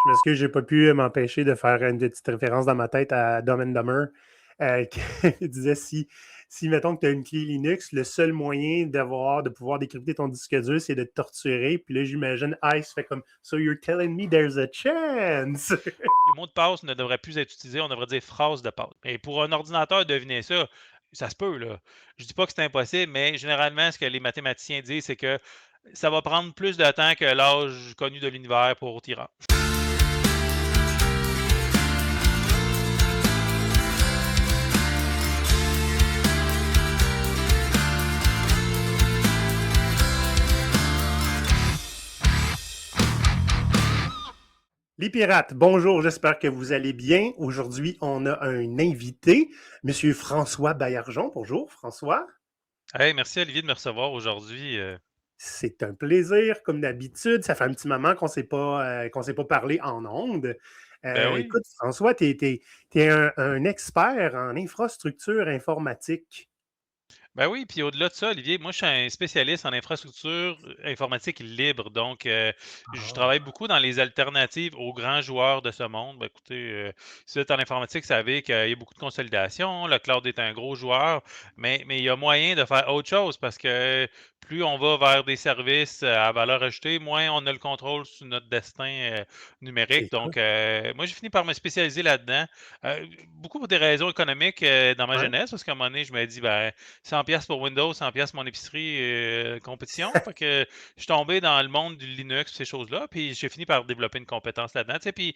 Je m'excuse, j'ai pas pu m'empêcher de faire une petite référence dans ma tête à Dumb and Dumber qui disait si mettons que tu as une clé Linux, le seul moyen de pouvoir décrypter ton disque dur, c'est de te torturer. Puis là, j'imagine Ice fait comme So you're telling me there's a chance. Le mot de passe ne devrait plus être utilisé, on devrait dire phrase de passe. Et pour un ordinateur, deviner ça se peut, là. Je dis pas que c'est impossible, mais généralement, ce que les mathématiciens disent, c'est que ça va prendre plus de temps que l'âge connu de l'univers pour t'y rendre. Les pirates, bonjour, j'espère que vous allez bien. Aujourd'hui, on a un invité, Monsieur François Baillargeon. Bonjour, François. Hey, merci Olivier de me recevoir aujourd'hui. C'est un plaisir, comme d'habitude. Ça fait un petit moment qu'on s'est pas parlé en ondes. Ben oui. Écoute, François, tu es un expert en infrastructure informatique. Ben oui, puis au-delà de ça, Olivier, moi, je suis un spécialiste en infrastructure informatique libre. Donc, je travaille Ah, beaucoup dans les alternatives aux grands joueurs de ce monde. Ben, écoutez, si vous êtes en informatique, vous savez qu'il y a beaucoup de consolidation. Le cloud est un gros joueur, mais il y a moyen de faire autre chose parce que plus on va vers des services à valeur ajoutée, moins on a le contrôle sur notre destin numérique. écoute, Donc, moi, j'ai fini par me spécialiser là-dedans. Beaucoup pour des raisons économiques dans ma ouais. jeunesse, parce qu'à un moment donné, je me dis, ben, 100 pièces pour Windows, 100 pièces mon épicerie, compétition. Fait que je suis tombé dans le monde du Linux, ces choses-là, puis j'ai fini par développer une compétence là-dedans, tu sais, puis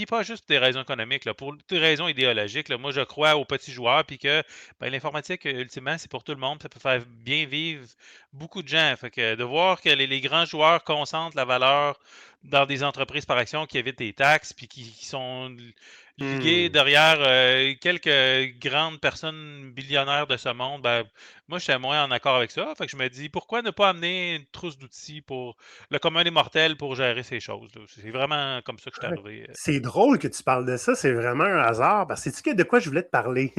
pas juste des raisons économiques, là, pour des raisons idéologiques, là. Moi, je crois aux petits joueurs, puis que, ben, l'informatique, ultimement, c'est pour tout le monde, ça peut faire bien vivre beaucoup de gens. Fait que de voir que les grands joueurs concentrent la valeur dans des entreprises par action qui évitent des taxes, puis qui sont ligués Hmm. derrière quelques grandes personnes billionnaires de ce monde, ben, moi, je suis moins en accord avec ça. Fait que je me dis, pourquoi ne pas amener une trousse d'outils pour le commun des mortels pour gérer ces choses, là? C'est vraiment comme ça que je suis Ouais. arrivé. C'est drôle que tu parles de ça, c'est vraiment un hasard. Parce que sais-tu de quoi je voulais te parler?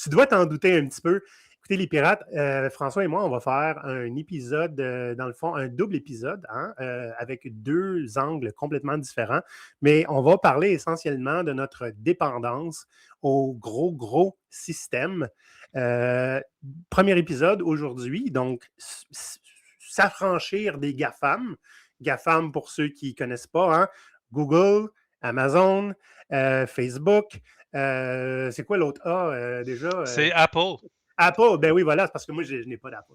Tu dois t'en douter un petit peu. Écoutez, les pirates, François et moi, on va faire un épisode, dans le fond, un double épisode, hein, avec deux angles complètement différents. Mais on va parler essentiellement de notre dépendance au gros système. Euh, Premier épisode aujourd'hui, donc s'affranchir des GAFAM. GAFAM, pour ceux qui ne connaissent pas, hein, Google, Amazon, Facebook. C'est quoi l'autre A déjà? C'est Apple. Apple, ben oui, voilà, c'est parce que moi, je n'ai pas d'Apple.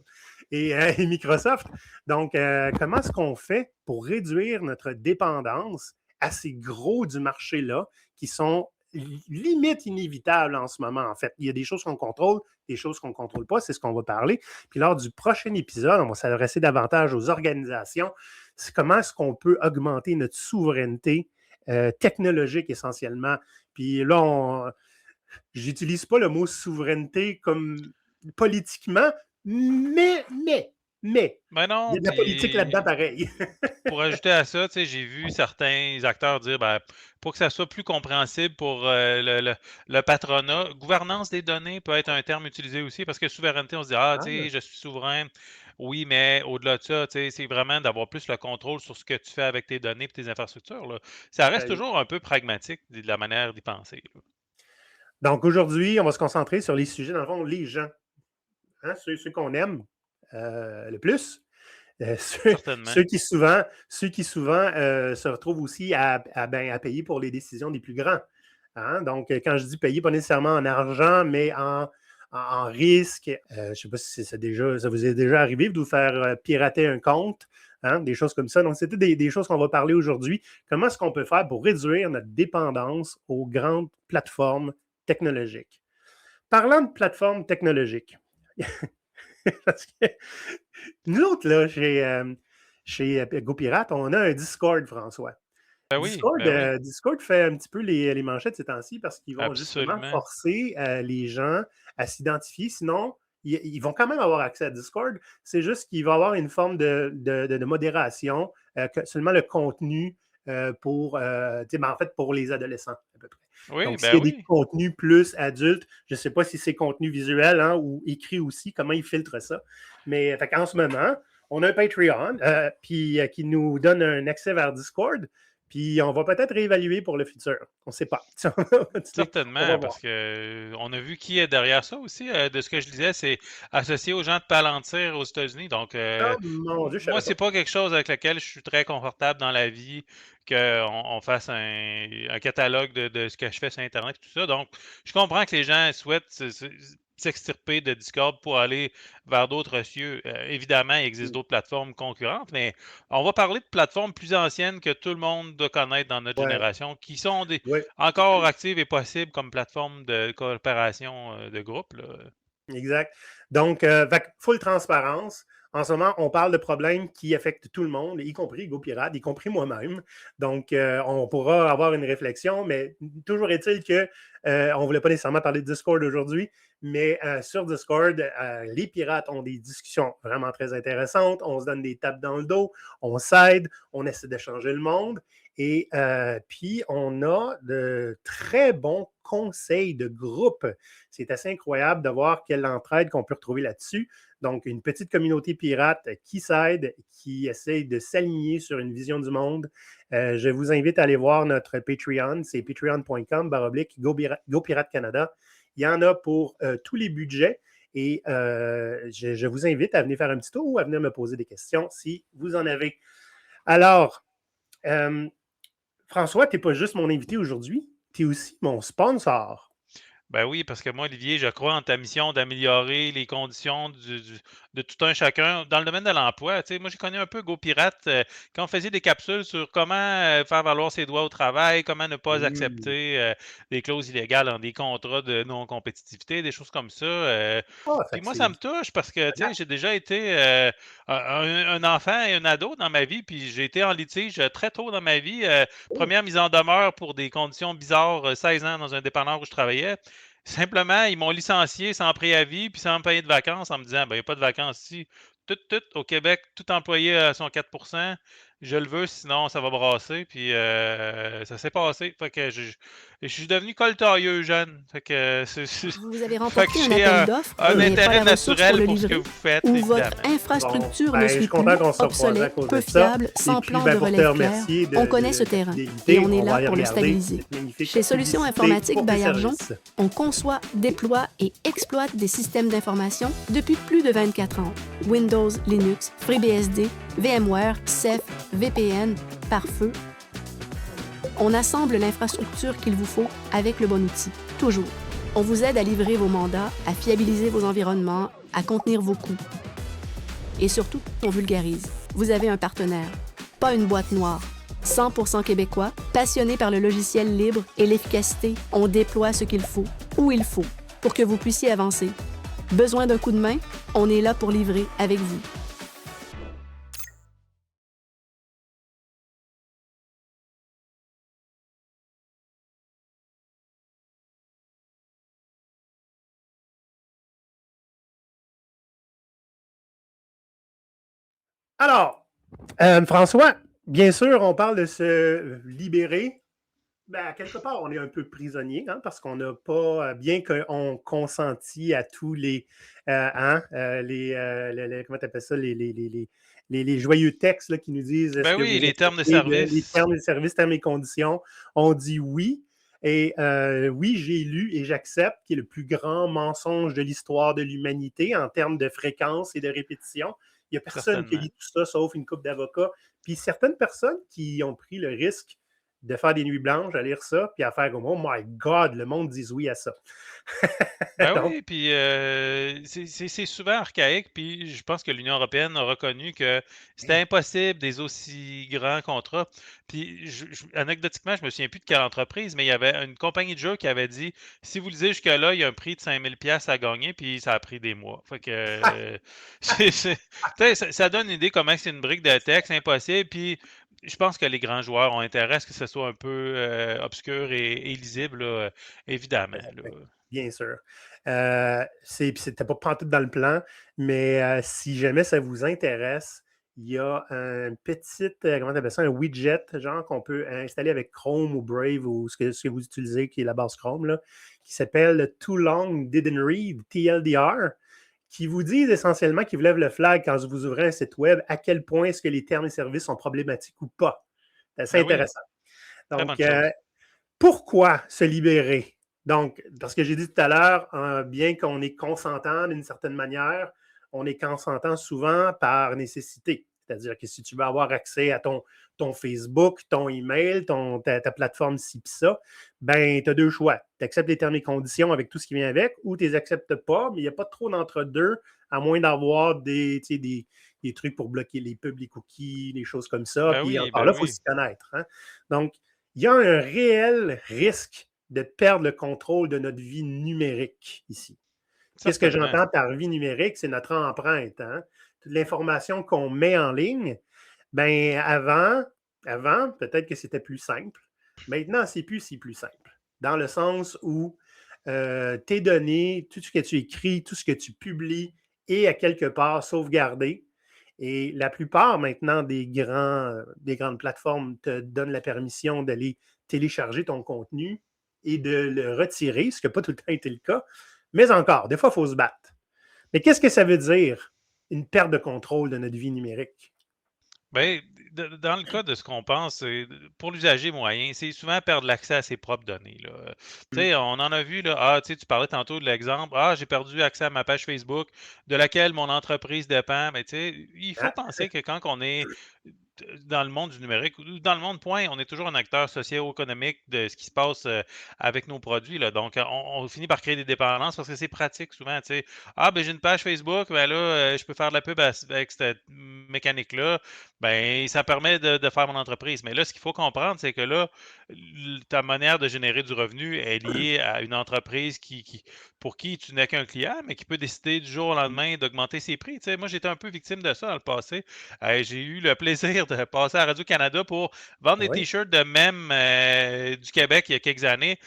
Et Microsoft. Donc, comment est-ce qu'on fait pour réduire notre dépendance à ces gros du marché-là qui sont limite inévitables en ce moment, en fait. Il y a des choses qu'on contrôle, des choses qu'on ne contrôle pas, c'est ce qu'on va parler. Puis lors du prochain épisode, on va s'adresser davantage aux organisations. C'est comment est-ce qu'on peut augmenter notre souveraineté technologique essentiellement. Puis là, j'utilise pas le mot souveraineté comme politiquement, mais, Ben il y non, a de la politique là-dedans puis pareil. pour ajouter à ça, tu sais, j'ai vu certains acteurs dire, ben, pour que ça soit plus compréhensible pour le patronat, gouvernance des données peut être un terme utilisé aussi parce que souveraineté, on se dit, ah, tu sais, Ah, je suis souverain. Oui, mais au-delà de ça, tu sais, c'est vraiment d'avoir plus le contrôle sur ce que tu fais avec tes données et tes infrastructures, là. Ça reste euh, toujours un peu pragmatique de la manière d'y penser, là. donc aujourd'hui, on va se concentrer sur les sujets, dans le fond, les gens, hein, ceux qu'on aime le plus. Ceux, Certainement. ceux qui souvent se retrouvent aussi à payer pour les décisions des plus grands. Hein? Donc, quand je dis payer, pas nécessairement en argent, mais en risque. Je ne sais pas si ça vous est déjà arrivé de vous faire pirater un compte, hein? Des choses comme ça. Donc, c'était des choses qu'on va parler aujourd'hui. Comment est-ce qu'on peut faire pour réduire notre dépendance aux grandes plateformes technologiques? Parlant de plateformes technologiques, parce que nous autres, là, chez GoPirate, on a un Discord, François. Ben oui, Discord, ben oui, Discord fait un petit peu les manchettes ces temps-ci parce qu'ils vont justement absolument. forcer les gens à s'identifier. Sinon, ils vont quand même avoir accès à Discord. C'est juste qu'il va y avoir une forme de modération, seulement le contenu en fait, pour les adolescents, à peu près. Oui, Donc, s'il ben y a des oui. contenus plus adultes, je ne sais pas si c'est contenu visuel, hein, ou écrit aussi, comment ils filtrent ça. Mais en ce moment, on a un Patreon qui nous donne un accès vers Discord. Puis on va peut-être réévaluer pour le futur. On ne sait pas. On va Certainement, voir. parce que on a vu qui est derrière ça aussi. De ce que je disais, c'est associé aux gens de Palantir aux États-Unis. Donc, Ah mon Dieu, je ne moi, savais c'est pas. pas quelque chose avec lequel je suis très confortable dans la vie, qu'on fasse un catalogue de ce que je fais sur Internet et tout ça. Donc, je comprends que les gens souhaitent s'extirper de Discord pour aller vers d'autres cieux. Évidemment, il existe d'autres plateformes concurrentes, mais on va parler de plateformes plus anciennes que tout le monde doit connaître dans notre Ouais, génération, qui sont ouais. encore active et possible comme plateforme de coopération de groupe, là. Exact. Donc, full transparence. En ce moment, on parle de problèmes qui affectent tout le monde, y compris GoPirate, y compris moi-même. Donc, on pourra avoir une réflexion, mais toujours est-il que on ne voulait pas nécessairement parler de Discord aujourd'hui, mais sur Discord, les pirates ont des discussions vraiment très intéressantes. On se donne des tapes dans le dos, on s'aide, on essaie de changer le monde. Et puis, on a de très bons conseils de groupe. C'est assez incroyable de voir quelle entraide qu'on peut retrouver là-dessus. Donc, une petite communauté pirate qui s'aide, qui essaye de s'aligner sur une vision du monde. Je vous invite à aller voir notre Patreon. C'est patreon.com/GoPirate Canada. Il y en a pour tous les budgets. Et je vous invite à venir faire un petit tour ou à venir me poser des questions si vous en avez. Alors, François, tu n'es pas juste mon invité aujourd'hui, tu es aussi mon sponsor. Ben oui, parce que moi, Olivier, je crois en ta mission d'améliorer les conditions de tout un chacun dans le domaine de l'emploi. Tu sais, moi, j'ai connu un peu GoPirate quand on faisait des capsules sur comment faire valoir ses droits au travail, comment ne pas accepter des clauses illégales dans des contrats de non-compétitivité, des choses comme ça. Ah, fait Puis que moi, c'est ça me touche parce que, tu sais, j'ai déjà été un enfant et un ado dans ma vie, puis j'ai été en litige très tôt dans ma vie. Première mise en demeure pour des conditions bizarres, 16 ans dans un dépanneur où je travaillais. Simplement, ils m'ont licencié sans préavis puis sans me payer de vacances en me disant: «Ben, il y a pas de vacances ici». Tout au Québec, tout employé à son 4 je le veux, sinon ça va brasser. Puis ça s'est passé. Fait que je suis devenu coltailleux jeune. Fait que Vous avez fait que remporté un j'ai appel d'offres un mais pas intérêt la ressource pour naturel le pour ce que livrer? vous faites, Ou votre évidemment. bon. infrastructure ne Ben, je suit suis plus, content qu'on se recroise à obsolète, cause peu de ça. fiable, Et sans puis, plan ben, de pour te relève clair? remercier On connaît ce de ta terrain fidélité, et on est on va là aller pour le regarder stabiliser. cette magnifique Chez Solutions publicité Informatiques pour tes Baillargeon, services. on conçoit, déploie et exploite des systèmes d'information depuis plus de 24 ans. Windows, Linux, FreeBSD, VMware, Ceph, VPN, pare-feu. On assemble l'infrastructure qu'il vous faut avec le bon outil, toujours. On vous aide à livrer vos mandats, à fiabiliser vos environnements, à contenir vos coûts. Et surtout, on vulgarise. Vous avez un partenaire, pas une boîte noire. 100% québécois, passionné par le logiciel libre et l'efficacité, on déploie ce qu'il faut, où il faut, pour que vous puissiez avancer. Besoin d'un coup de main? On est là pour livrer avec vous. Alors, François, bien sûr, on parle de se libérer. Ben, à quelque part, on est un peu prisonnier, hein, parce qu'on n'a pas, bien qu'on consentit à tous les, comment tu appelles ça, les joyeux textes là, qui nous disent est-ce Ben que oui, vous les termes de acceptez les service. termes de service, termes et conditions. On dit oui. Et oui, j'ai lu et j'accepte qu'il est le plus grand mensonge de l'histoire de l'humanité en termes de fréquence et de répétition. Il n'y a personne qui Certainement. lit tout ça sauf une couple d'avocats. Puis certaines personnes qui ont pris le risque de faire des nuits blanches, à lire ça, puis à faire comme oh my God, le monde dit oui à ça. Ben Donc, oui, puis c'est souvent archaïque, puis je pense que l'Union européenne a reconnu que c'était impossible des aussi grands contrats. Puis anecdotiquement, je me souviens plus de quelle entreprise, mais il y avait une compagnie de jeux qui avait dit si vous lisez jusque-là, il y a un prix de 5000 pièces à gagner, puis ça a pris des mois. Fait que tu sais, ça donne une idée comment c'est une brique de texte impossible, puis je pense que les grands joueurs ont intérêt à ce que ce soit un peu obscur et lisible, là, évidemment, là. bien sûr. C'était pas pantoute dans le plan, mais si jamais ça vous intéresse, il y a un petit, comment on appelle ça, un widget, genre qu'on peut installer avec Chrome ou Brave ou ce que vous utilisez, qui est la base Chrome, là, qui s'appelle Too Long Didn't Read, TLDR, qui vous disent essentiellement, qui vous lève le flag quand vous ouvrez un site web, à quel point est-ce que les termes et services sont problématiques ou pas. C'est assez Ben oui. intéressant. Très bonne Donc, chose. pourquoi se libérer? Donc, parce que j'ai dit tout à l'heure, bien qu'on est consentant d'une certaine manière, on est consentant souvent par nécessité. C'est-à-dire que si tu veux avoir accès à ton Facebook, ton email, ta plateforme ci pis ça, ben, tu as deux choix. Tu acceptes les termes et conditions avec tout ce qui vient avec ou tu les acceptes pas, mais il n'y a pas trop d'entre-deux, à moins d'avoir des trucs pour bloquer les pubs, les cookies, les choses comme ça. Ben Puis oui, encore ben là, il faut oui. s'y connaître. Hein? Donc, il y a un réel risque de perdre le contrôle de notre vie numérique ici. Qu'est-ce que Certainement. j'entends par vie numérique? C'est notre empreinte. Hein? Toute l'information qu'on met en ligne, ben avant peut-être que c'était plus simple. Maintenant, c'est plus si plus simple. Dans le sens où tes données, tout ce que tu écris, tout ce que tu publies est à quelque part sauvegardé. Et la plupart maintenant des grandes plateformes te donnent la permission d'aller télécharger ton contenu et de le retirer, ce qui n'a pas tout le temps été le cas. Mais encore, des fois, il faut se battre. Mais qu'est-ce que ça veut dire, une perte de contrôle de notre vie numérique? Ben, dans le cas de ce qu'on pense, pour l'usager moyen, c'est souvent perdre l'accès à ses propres données, là. Tu Mm. sais, on en a vu, là, tu sais, tu parlais tantôt de l'exemple, j'ai perdu accès à ma page Facebook de laquelle mon entreprise dépend. Mais tu sais, il faut Ah, penser que quand on est dans le monde du numérique ou dans le monde point, on est toujours un acteur socio-économique de ce qui se passe avec nos produits, là. Donc, on finit par créer des dépendances parce que c'est pratique souvent, tu sais. Ben j'ai une page Facebook, ben là, je peux faire de la pub avec cette mécanique-là. Ben, ça permet de faire mon entreprise. Mais là, ce qu'il faut comprendre, c'est que là, ta manière de générer du revenu est liée à une entreprise pour qui tu n'es qu'un client, mais qui peut décider du jour au lendemain d'augmenter ses prix. Tu sais, moi, j'étais un peu victime de ça dans le passé. J'ai eu le plaisir de passer à Radio-Canada pour vendre des oui. t-shirts de même du Québec il y a quelques années,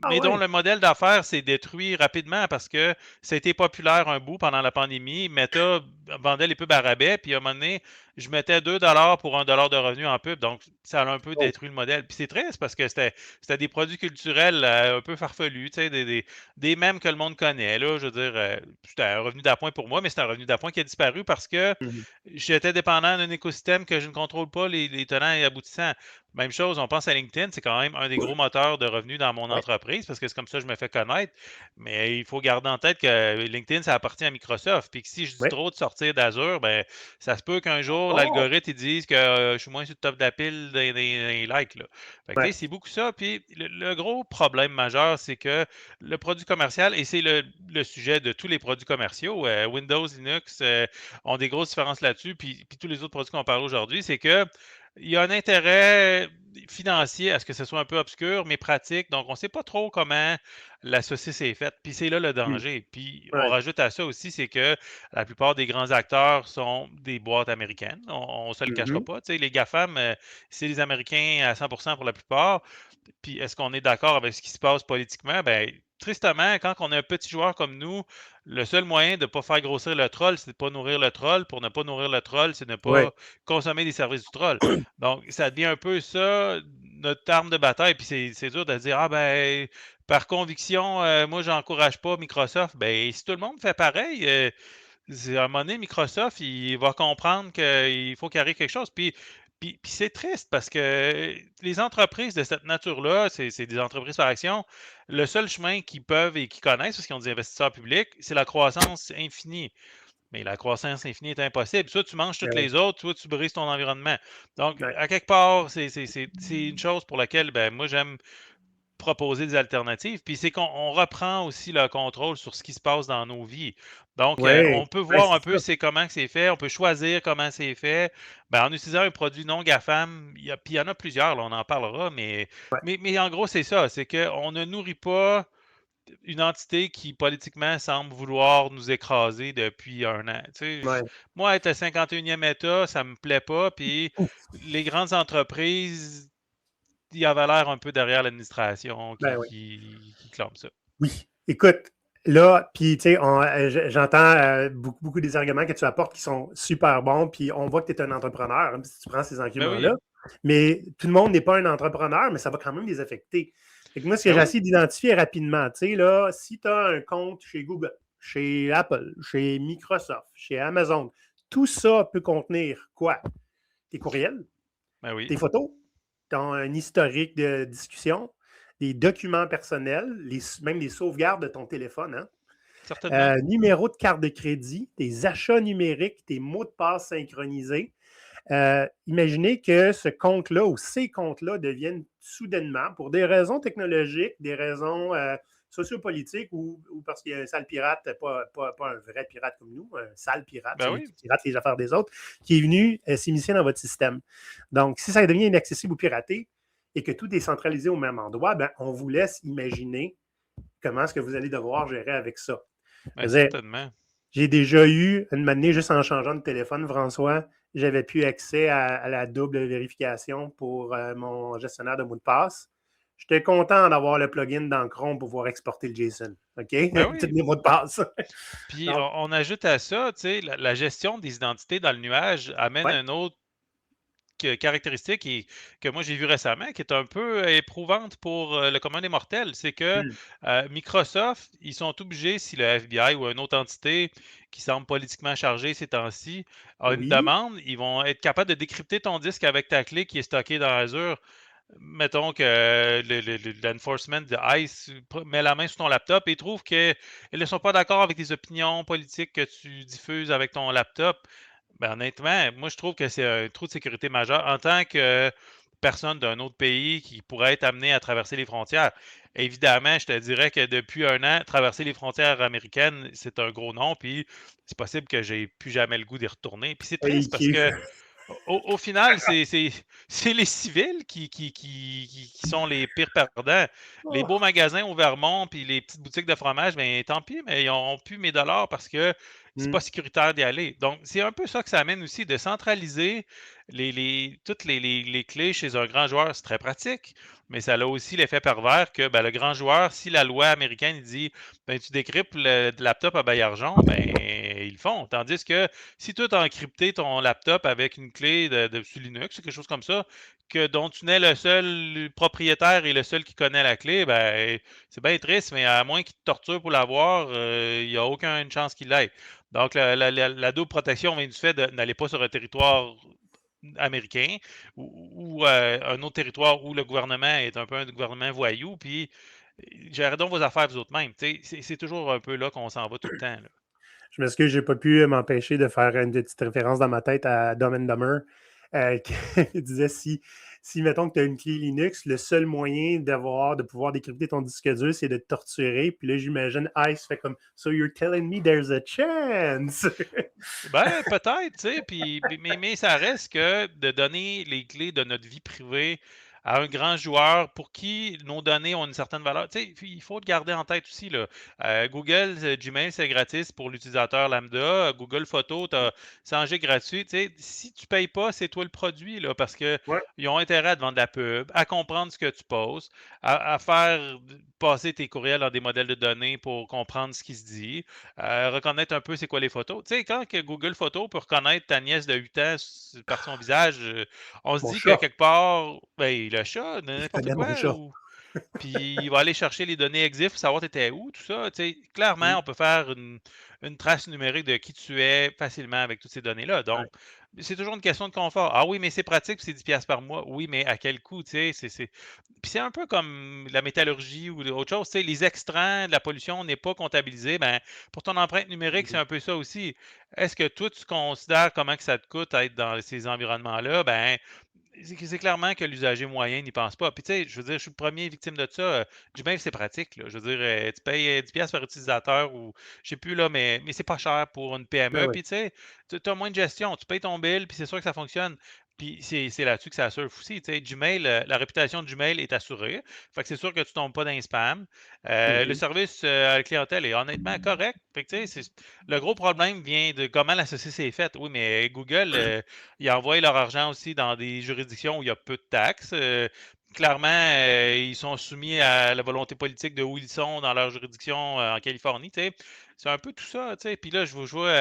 Ah mais dont oui. le modèle d'affaires s'est détruit rapidement parce que ça a été populaire un bout pendant la pandémie. Meta vendait les pubs à rabais, puis à un moment donné, je mettais 2 $ pour 1 $ de revenu en pub. Donc, ça a un peu Oh, détruit le modèle. Puis c'est triste parce que c'était des produits culturels un peu farfelus, tu sais, des mèmes que le monde connaît. Là, je veux dire, c'était un revenu d'appoint pour moi, mais c'est un revenu d'appoint qui a disparu parce que mhm. j'étais dépendant d'un écosystème que je ne contrôle pas les tenants et aboutissants. Même chose, on pense à LinkedIn, c'est quand même un des gros moteurs de revenus dans mon Ouais, entreprise parce que c'est comme ça que je me fais connaître. Mais il faut garder en tête que LinkedIn, ça appartient à Microsoft. Puis que si je dis ouais. trop de sortir d'Azure, ben ça se peut qu'un jour, Oh, l'algorithme il dise que je suis moins sur le top de la pile des likes, là. Fait que, tu sais, ouais. c'est beaucoup ça. Puis le gros problème majeur, c'est que le produit commercial, et c'est le sujet de tous les produits commerciaux, Windows, Linux, ont des grosses différences là-dessus, puis tous les autres produits qu'on parle aujourd'hui, c'est que il y a un intérêt financier à ce que ce soit un peu obscur, mais pratique. Donc, on ne sait pas trop comment la saucisse est faite. Puis c'est là le Mm. danger. Puis on Ouais. rajoute à ça aussi, c'est que la plupart des grands acteurs sont des boîtes américaines. On ne se le cachera Mhm. pas. Tu sais, les GAFAM, c'est les Américains à 100% pour la plupart. Puis est-ce qu'on est d'accord avec ce qui se passe politiquement? Ben, tristement, quand on est un petit joueur comme nous, le seul moyen de ne pas faire grossir le troll, c'est de ne pas nourrir le troll. Pour ne pas nourrir le troll, c'est de ne Ouais. pas consommer des services du troll. Donc, ça devient un peu ça, notre arme de bataille. Puis c'est dur de dire, ben, par conviction, moi, j'encourage pas Microsoft. Ben, si tout le monde fait pareil, à un moment donné, Microsoft, il va comprendre qu'il faut qu'il arrive quelque chose. Puis c'est triste parce que les entreprises de cette nature-là, c'est des entreprises par action. Le seul chemin qu'ils peuvent et qu'ils connaissent, parce qu'ils ont des investisseurs publics, c'est la croissance infinie. Mais la croissance infinie est impossible. Soit tu manges Ben toutes oui. les autres, soit tu brises ton environnement. Donc, Ouais. à quelque part, c'est une chose pour laquelle ben, moi, j'aime proposer des alternatives. Puis c'est qu'on reprend aussi le contrôle sur ce qui se passe dans nos vies. Donc, Ouais. on peut Ouais, voir c'est un peu ça. comment que c'est fait, on peut choisir comment c'est fait. Ben, en utilisant un produit non GAFAM, puis il y en a plusieurs, là, on en parlera, Ouais. mais en gros, c'est ça, c'est qu'on ne nourrit pas une entité qui politiquement semble vouloir nous écraser depuis un an. Tu sais, Ouais. moi, être le 51e État, ça me plaît pas. Puis les grandes entreprises, il y avait l'air un peu derrière l'administration Ben oui. qui clame ça. Oui. Écoute, là, puis tu sais, j'entends beaucoup, beaucoup des arguments que tu apportes qui sont super bons, puis on voit que tu es un entrepreneur, hein, si tu prends ces Ben arguments-là. oui, Mais tout le monde n'est pas un entrepreneur, mais ça va quand même les affecter. Fait que moi, ce que ben j'ai oui. essayé d'identifier rapidement, tu sais, là, si tu as un compte chez Google, chez Apple, chez Microsoft, chez Amazon, tout ça peut contenir quoi? Tes courriels, Ben oui. tes photos, un historique de discussion, des documents personnels, même les sauvegardes de ton téléphone, hein? Certainement. Numéro de carte de crédit, tes achats numériques, tes mots de passe synchronisés. Imaginez que ce compte-là ou ces comptes-là deviennent soudainement, pour des raisons technologiques, des raisons sociopolitiques ou parce qu'il y a un sale pirate, pas un vrai pirate comme nous, un sale pirate, Ben celui oui. qui pirate les affaires des autres, qui est venu s'immiscer dans votre système. Donc, si ça devient inaccessible ou piraté et que tout est centralisé au même endroit, ben, on vous laisse imaginer comment est-ce que vous allez devoir gérer avec ça. Ben, certainement. J'ai déjà eu une matinée, juste en changeant de téléphone, François, j'avais plus accès à la double vérification pour mon gestionnaire de mots de passe. J'étais content d'avoir le plugin dans Chrome pour pouvoir exporter le JSON. OK? Ben Tous oui. les mots de passe. Puis Donc, on ajoute à ça, tu sais, la gestion des identités dans le nuage amène ouais. un autre caractéristique que moi j'ai vu récemment, qui est un peu éprouvante pour le commun des mortels, c'est que Hmm. Microsoft, ils sont obligés, si le FBI ou une autre entité qui semble politiquement chargée ces temps-ci a une Oui. demande, ils vont être capables de décrypter ton disque avec ta clé qui est stockée dans Azure. Mettons que l'enforcement de ICE met la main sur ton laptop et trouve qu'ils ne sont pas d'accord avec les opinions politiques que tu diffuses avec ton laptop. Ben, honnêtement, moi, je trouve que c'est un trou de sécurité majeur en tant que personne d'un autre pays qui pourrait être amené à traverser les frontières. Évidemment, je te dirais que depuis un an, traverser les frontières américaines, c'est un gros non, puis c'est possible que j'ai plus jamais le goût d'y retourner. Puis c'est triste parce AQ. que au final, c'est les civils qui sont les pires perdants. Les beaux Oh. magasins au Vermont puis les petites boutiques de fromage, ben tant pis, mais ils n'ont plus mes dollars parce que c'est Hmm. pas sécuritaire d'y aller. Donc, c'est un peu ça que ça amène aussi, de centraliser toutes les clés chez un grand joueur. C'est très pratique, mais ça a aussi l'effet pervers que ben, le grand joueur, si la loi américaine il dit ben, tu décryptes le laptop à bail argent, ben ils le font. Tandis que si toi, tu as encrypté ton laptop avec une clé sous Linux ou quelque chose comme ça, dont tu n'es le seul propriétaire et le seul qui connaît la clé, ben, c'est bien triste, mais à moins qu'il te torture pour l'avoir, il n'y a aucune chance qu'il l'aille. Donc, la double protection vient du fait de n'aller pas sur un territoire américain ou un autre territoire où le gouvernement est un peu un gouvernement voyou, puis gérez donc vos affaires vous autres mêmes. C'est toujours un peu là qu'on s'en va tout le temps. Là. Je m'excuse, je n'ai pas pu m'empêcher de faire une petite référence dans ma tête à Dumb and Dumber, qui disait si, mettons que tu as une clé Linux, le seul moyen de pouvoir décrypter ton disque dur, c'est de te torturer. Puis là, j'imagine Ice fait comme So you're telling me there's a chance? Ben, peut-être, tu sais, mais ça reste que de donner les clés de notre vie privée à un grand joueur pour qui nos données ont une certaine valeur. Tu sais, il faut le garder en tête aussi, là. Google, Gmail, c'est gratis pour l'utilisateur lambda. Google Photos, tu as 100 G gratuit. Tu sais, si tu payes pas, c'est toi le produit, là, parce que Ouais. ils ont intérêt à te vendre de la pub, à comprendre ce que tu poses, à faire passer tes courriels dans des modèles de données pour comprendre ce qui se dit. Reconnaître un peu c'est quoi les photos. Tu sais, quand que Google Photos peut reconnaître ta nièce de 8 ans par son visage, on se Mon dit que chat. quelque part, ben, le chat, Je n'importe connais mon quoi, chat. ou puis il va aller chercher les données EXIF pour savoir t'étais où, tout ça. Tu sais, clairement, Mm. on peut faire une trace numérique de qui tu es facilement avec toutes ces données-là. Ouais. Donc, c'est toujours une question de confort. Ah oui, mais c'est pratique, puis c'est 10$ par mois. Oui, mais à quel coût, tu sais, Puis c'est un peu comme la métallurgie ou autre chose, tu sais, les extrants de la pollution n'est pas comptabilisé. Ben, pour ton empreinte numérique, c'est Mhm. un peu ça aussi. Est-ce que toi, tu considères comment que ça te coûte à être dans ces environnements-là? Ben, c'est clairement que l'usager moyen n'y pense pas. Puis tu sais, je veux dire, je suis le premier victime de ça. Gmail, c'est pratique, là. Je veux dire, tu payes 10$ par utilisateur ou je sais plus là, mais c'est pas cher pour une Ben PME. oui. Puis tu sais, tu as moins de gestion. Tu payes ton bill, puis c'est sûr que ça fonctionne. Puis c'est là-dessus que ça surfe aussi. Tu sais, Gmail, la réputation de Gmail est assurée. Fait que c'est sûr que tu tombes pas dans les spams. Le Mhm. service à la clientèle est honnêtement correct. Fait que tu sais, le gros problème vient de comment la société s'est faite. Oui, mais Google, ils envoient leur argent aussi dans des juridictions où il y a peu de taxes. Clairement, ils sont soumis à la volonté politique de où ils sont dans leur juridiction en Californie. Tu sais. C'est un peu tout ça. Tu sais. Puis là, je vois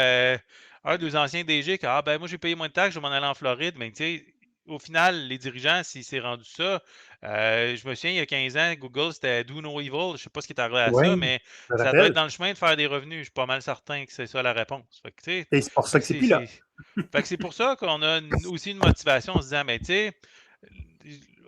un des anciens DG qui ah ben moi j'ai payé moins de taxes, je vais m'en aller en Floride. Mais tu sais, au final, les dirigeants, s'il s'est rendu ça, je me souviens, il y a 15 ans, Google, c'était Do No Evil. Je sais pas ce qui est arrivé à ça, Oui, mais je me ça doit être rappelle. dans le chemin de faire des revenus. Je suis pas mal certain que c'est ça la réponse. Fait que, tu sais, Et c'est pour fait ça que que c'est plus là. fait que c'est pour ça qu'on a aussi une motivation en se disant, mais tu sais,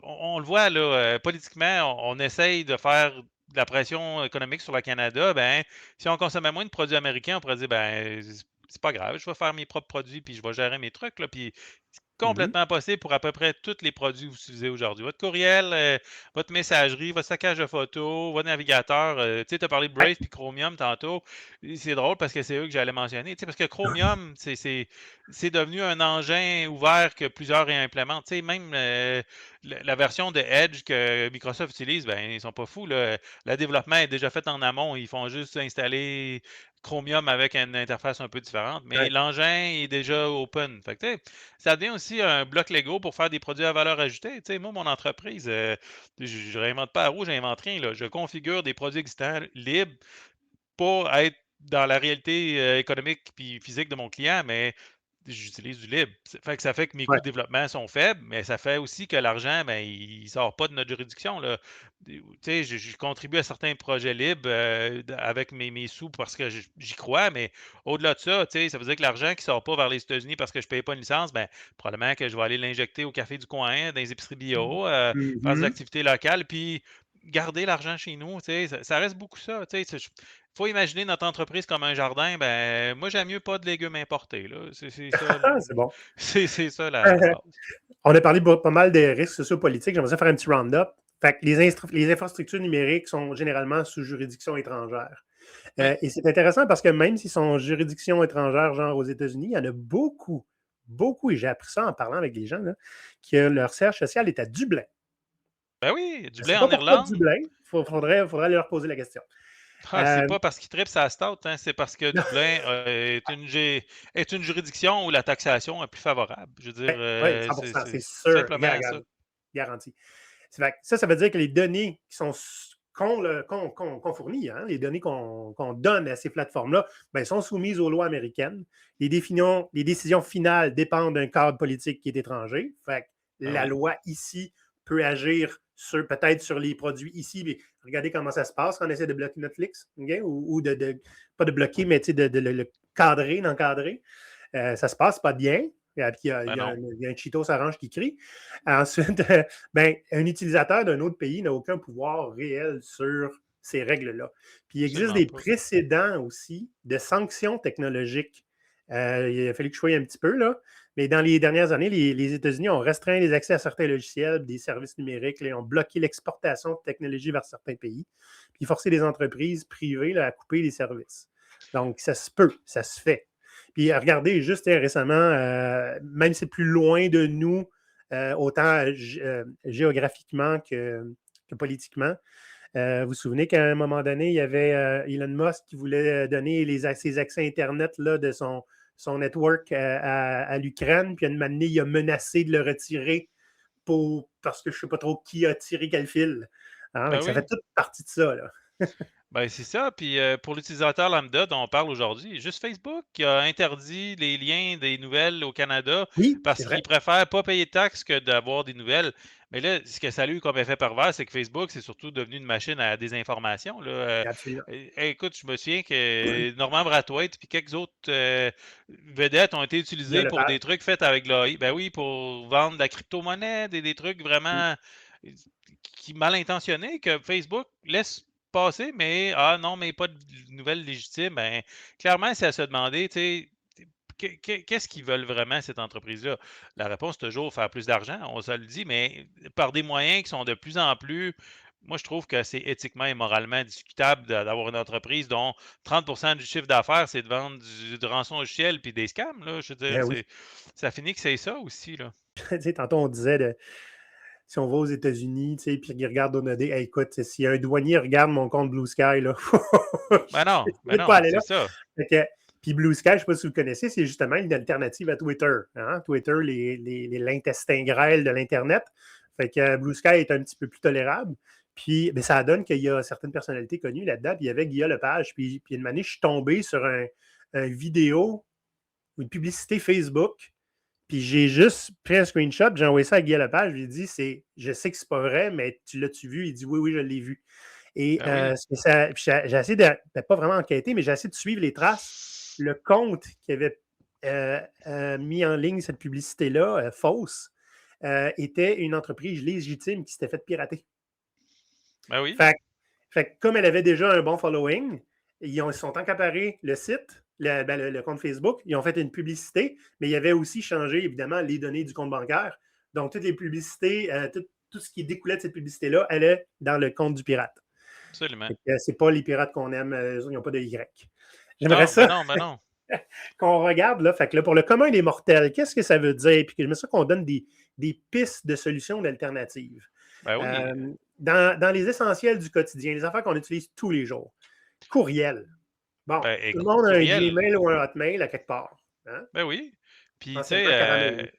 on le voit, là, politiquement, on essaye de faire de la pression économique sur le Canada. Ben, si on consommait moins de produits américains, on pourrait dire, ben, c'est pas grave, je vais faire mes propres produits, puis je vais gérer mes trucs, là, puis c'est Mhm. complètement possible pour à peu près tous les produits que vous utilisez aujourd'hui. Votre courriel, votre messagerie, votre stockage de photos, votre navigateur. Tu sais, tu as parlé de Ouais. Brave puis Chromium tantôt. Et c'est drôle parce que c'est eux que j'allais mentionner. Tu sais, parce que Chromium, c'est devenu un engin ouvert que plusieurs réimplémentent. Tu sais, même la version de Edge que Microsoft utilise, ben, ils sont pas fous, là. Le développement est déjà fait en amont. Ils font juste installer Chromium avec une interface un peu différente, mais Ouais. l'engin est déjà open. Fait que, tu sais, ça devient aussi un bloc Lego pour faire des produits à valeur ajoutée. Tu sais, moi, mon entreprise, je réinvente pas la roue, j'invente rien, là. Je configure des produits existants libres pour être dans la réalité économique puis physique de mon client, mais j'utilise du libre. Ça fait que mes coûts Ouais. de développement sont faibles, mais ça fait aussi que l'argent, ben, il sort pas de notre juridiction, là. Tu sais, je contribue à certains projets libres avec mes sous parce que j'y crois, mais au-delà de ça, tu sais, ça veut dire que l'argent qui sort pas vers les États-Unis parce que je paye pas une licence, ben, probablement que je vais aller l'injecter au café du coin, dans les épiceries bio, faire des Mhm. activités locales, puis garder l'argent chez nous. Tu sais, ça reste beaucoup ça. Tu sais, faut imaginer notre entreprise comme un jardin. Ben, moi, j'aime mieux pas de légumes importés, là. C'est ça, Ah, c'est bon. c'est ça la base. On a parlé pas mal des risques sociopolitiques. J'aimerais ça faire un petit round-up. Fait que les infrastructures numériques sont généralement sous juridiction étrangère. Oui, Et c'est intéressant parce que même s'ils sont en juridiction étrangère, genre aux États-Unis, il y en a beaucoup, beaucoup, et j'ai appris ça en parlant avec des gens, là, que leur siège social est à Dublin. ben oui, du Je ne blé sais pas en pourquoi Irlande. Dublin. Faudrait leur poser la question. Ah, c'est Euh, pas parce qu'ils tripent sa stout, hein, c'est parce que Dublin est une juridiction où la taxation est plus favorable. Je veux dire, oui, c'est 100%, c'est sûr. simplement ça. Garanti. Ça veut dire que les données qu'on fournit, hein, les données qu'on donne à ces plateformes-là, ben, sont soumises aux lois américaines. Les décisions finales dépendent d'un cadre politique qui est étranger. Fait que Ben la oui. loi ici peut agir peut-être sur les produits ici, mais regardez comment ça se passe quand on essaie de bloquer Netflix, okay? Ou pas de bloquer, mais de le cadrer, d'encadrer. Ça se passe pas bien. Puis Ben non, il y a un Cheetos orange qui crie. Ensuite, ben, un utilisateur d'un autre pays n'a aucun pouvoir réel sur ces règles-là. Puis il existe absolument des pas. précédents aussi de sanctions technologiques. Il a fallu que je sois un petit peu là, mais dans les dernières années, les États-Unis ont restreint les accès à certains logiciels, des services numériques, là, ils ont bloqué l'exportation de technologies vers certains pays, puis forcé les entreprises privées là, à couper les services. Donc, ça se peut, ça se fait. Puis regardez, juste récemment, même si c'est plus loin de nous, autant géographiquement que politiquement. Vous vous souvenez qu'à un moment donné, il y avait Elon Musk qui voulait donner ses accès Internet là, de son network à l'Ukraine, puis à un moment donné, il a menacé de le retirer parce que je ne sais pas trop qui a tiré quel fil. Hein, Ben ça fait oui. toute partie de ça. Là. Ben, c'est ça. Puis pour l'utilisateur lambda dont on parle aujourd'hui, juste Facebook qui a interdit les liens des nouvelles au Canada Oui, c'est parce vrai. qu'ils préfèrent pas payer de taxes que d'avoir des nouvelles. Mais là, ce que ça a eu comme effet pervers, c'est que Facebook, c'est surtout devenu une machine à désinformation, là. Absolument. Écoute, je me souviens que Norman Brathwaite puis quelques autres vedettes ont été Il y a utilisées le pour page. des trucs faits avec l'AI. Ben oui, pour vendre de la crypto-monnaie, des trucs vraiment qui mal intentionnés que Facebook laisse passer, mais ah non, mais pas de nouvelles légitimes. Ben, clairement, c'est à se demander, tu sais, qu'est-ce qu'ils veulent vraiment, cette entreprise-là? La réponse, c'est toujours faire plus d'argent, on se le dit, mais par des moyens qui sont de plus en plus. Moi, je trouve que c'est éthiquement et moralement discutable d'avoir une entreprise dont 30% du chiffre d'affaires, c'est de vendre du rançon logiciel puis des scams. Là. Je veux dire, Ben oui. ça finit que c'est ça aussi. Là. Tantôt, on disait si on va aux États-Unis, puis ils regardent Donodé, hey, écoute, si un douanier regarde mon compte Blue Sky, là, je ne Ben pas non, aller là. c'est ça. Puis Blue Sky, je ne sais pas si vous le connaissez, c'est justement une alternative à Twitter. Hein? Twitter, l'intestin grêle de l'Internet. Fait que Blue Sky est un petit peu plus tolérable. Puis ben, ça donne qu'il y a certaines personnalités connues là-dedans. Puis il y avait Guillaume Lepage. Puis une année, je suis tombé sur un vidéo ou une publicité Facebook. Puis j'ai juste pris un screenshot, j'ai envoyé ça à Guy Lepage, je lui ai dit, je sais que c'est pas vrai, mais l'as-tu vu? Il dit oui, oui, je l'ai vu. Et Ben oui. j'ai essayé de, pas vraiment enquêter, mais j'ai essayé de suivre les traces. Le compte qui avait mis en ligne cette publicité-là, fausse, était une entreprise légitime qui s'était fait pirater. Ben oui. Fait, fait que comme elle avait déjà un bon following, ils sont accaparés le site, le compte Facebook, ils ont fait une publicité, mais il y avait aussi changé, évidemment, les données du compte bancaire. Donc, toutes les publicités, tout ce qui découlait de cette publicité-là allait dans le compte du pirate. Absolument. C'est pas les pirates qu'on aime, ils n'ont pas de Y. J'aimerais Non, ça ben non. qu'on regarde, là, fait que là, pour le commun des mortels, qu'est-ce que ça veut dire? Puis j'aimerais ça qu'on donne des pistes de solutions d'alternatives. Ben oui. Dans les essentiels du quotidien, les affaires qu'on utilise tous les jours. Courriel. Bon, Ben, tout le monde a un courriel. Gmail ou un Hotmail à quelque part. Hein? Ben oui. Puis, tu Anciennement sais, caramel.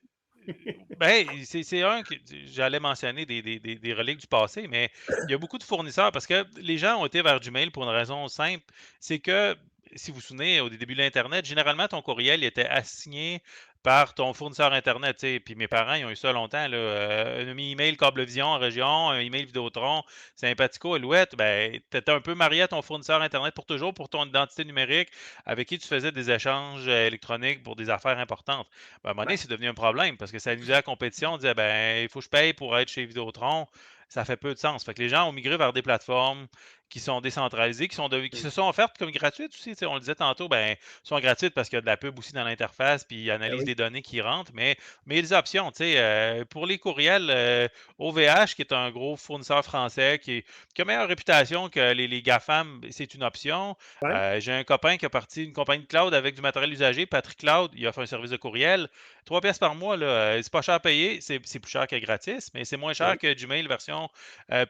ben, c'est un que j'allais mentionner des reliques du passé, mais il y a beaucoup de fournisseurs parce que les gens ont été vers Gmail pour une raison simple, c'est que, si vous vous souvenez, au début de l'Internet, généralement, ton courriel était assigné par ton fournisseur Internet, tu sais. Puis mes parents, ils ont eu ça longtemps, là. Un email Cablevision en région, un email Vidéotron, Sympatico, Alouette, ben, tu étais un peu marié à ton fournisseur Internet pour toujours, pour ton identité numérique, avec qui tu faisais des échanges électroniques pour des affaires importantes. Ben, à un moment donné, Ouais. c'est devenu un problème parce que ça nuisait à la compétition. On disait, ben, il faut que je paye pour être chez Vidéotron. Ça fait peu de sens. Fait que les gens ont migré vers des plateformes qui sont décentralisées, qui se sont offertes comme gratuites aussi. Tu sais, on le disait tantôt, ben, sont gratuites parce qu'il y a de la pub aussi dans l'interface, puis ils Ben analysent oui. les données qui rentrent. Mais il y a des options. Tu sais, pour les courriels, OVH, qui est un gros fournisseur français qui a meilleure réputation que les GAFAM, c'est une option. Ouais. J'ai un copain qui a parti une compagnie de cloud avec du matériel usagé, Patrick Cloud. Il offre un service de courriel. 3 pièces par mois, là, c'est pas cher à payer. C'est plus cher que gratis, mais c'est moins cher Oui. que Gmail version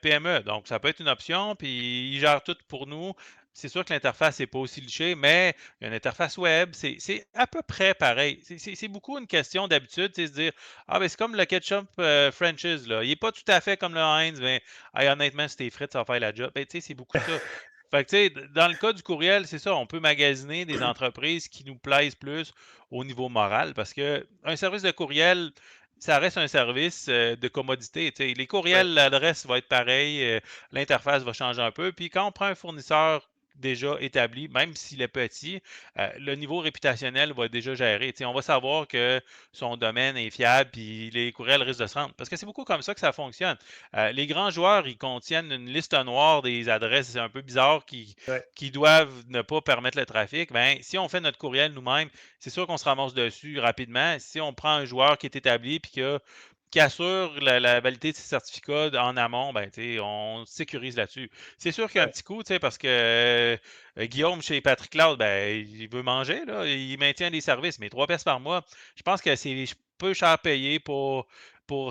PME. Donc, ça peut être une option, puis il gère tout pour nous. C'est sûr que l'interface n'est pas aussi lichée, mais il y a une interface web. C'est à peu près pareil. C'est beaucoup une question d'habitude. C'est se dire, ah, ben c'est comme le ketchup French's, là. Il n'est pas tout à fait comme le Heinz, mais hey, honnêtement, si t'es frites, ça va faire la job. Ben, tu sais, c'est beaucoup ça. Fait que, tu sais, dans le cas du courriel, c'est ça, on peut magasiner des entreprises qui nous plaisent plus au niveau moral parce que un service de courriel, ça reste un service de commodité. Tu sais. Les Ouais. courriels, l'adresse va être pareille, l'interface va changer un peu. Puis quand on prend un fournisseur déjà établi, même s'il est petit, le niveau réputationnel va être déjà géré. Tu sais, on va savoir que son domaine est fiable, puis les courriels risquent de se rendre. Parce que c'est beaucoup comme ça que ça fonctionne. Les grands joueurs, ils contiennent une liste noire des adresses un peu bizarres Ouais. qui doivent ne pas permettre le trafic. Ben, si on fait notre courriel nous-mêmes, c'est sûr qu'on se ramasse dessus rapidement. Si on prend un joueur qui est établi puis qui assure la validité de ses certificats en amont, ben, on sécurise là-dessus. C'est sûr qu'il y a un Ouais. petit coup, parce que Guillaume chez Patrick Cloud, ben, il veut manger, là, il maintient des services, mais 3 pièces par mois, je pense que c'est peu cher payé pour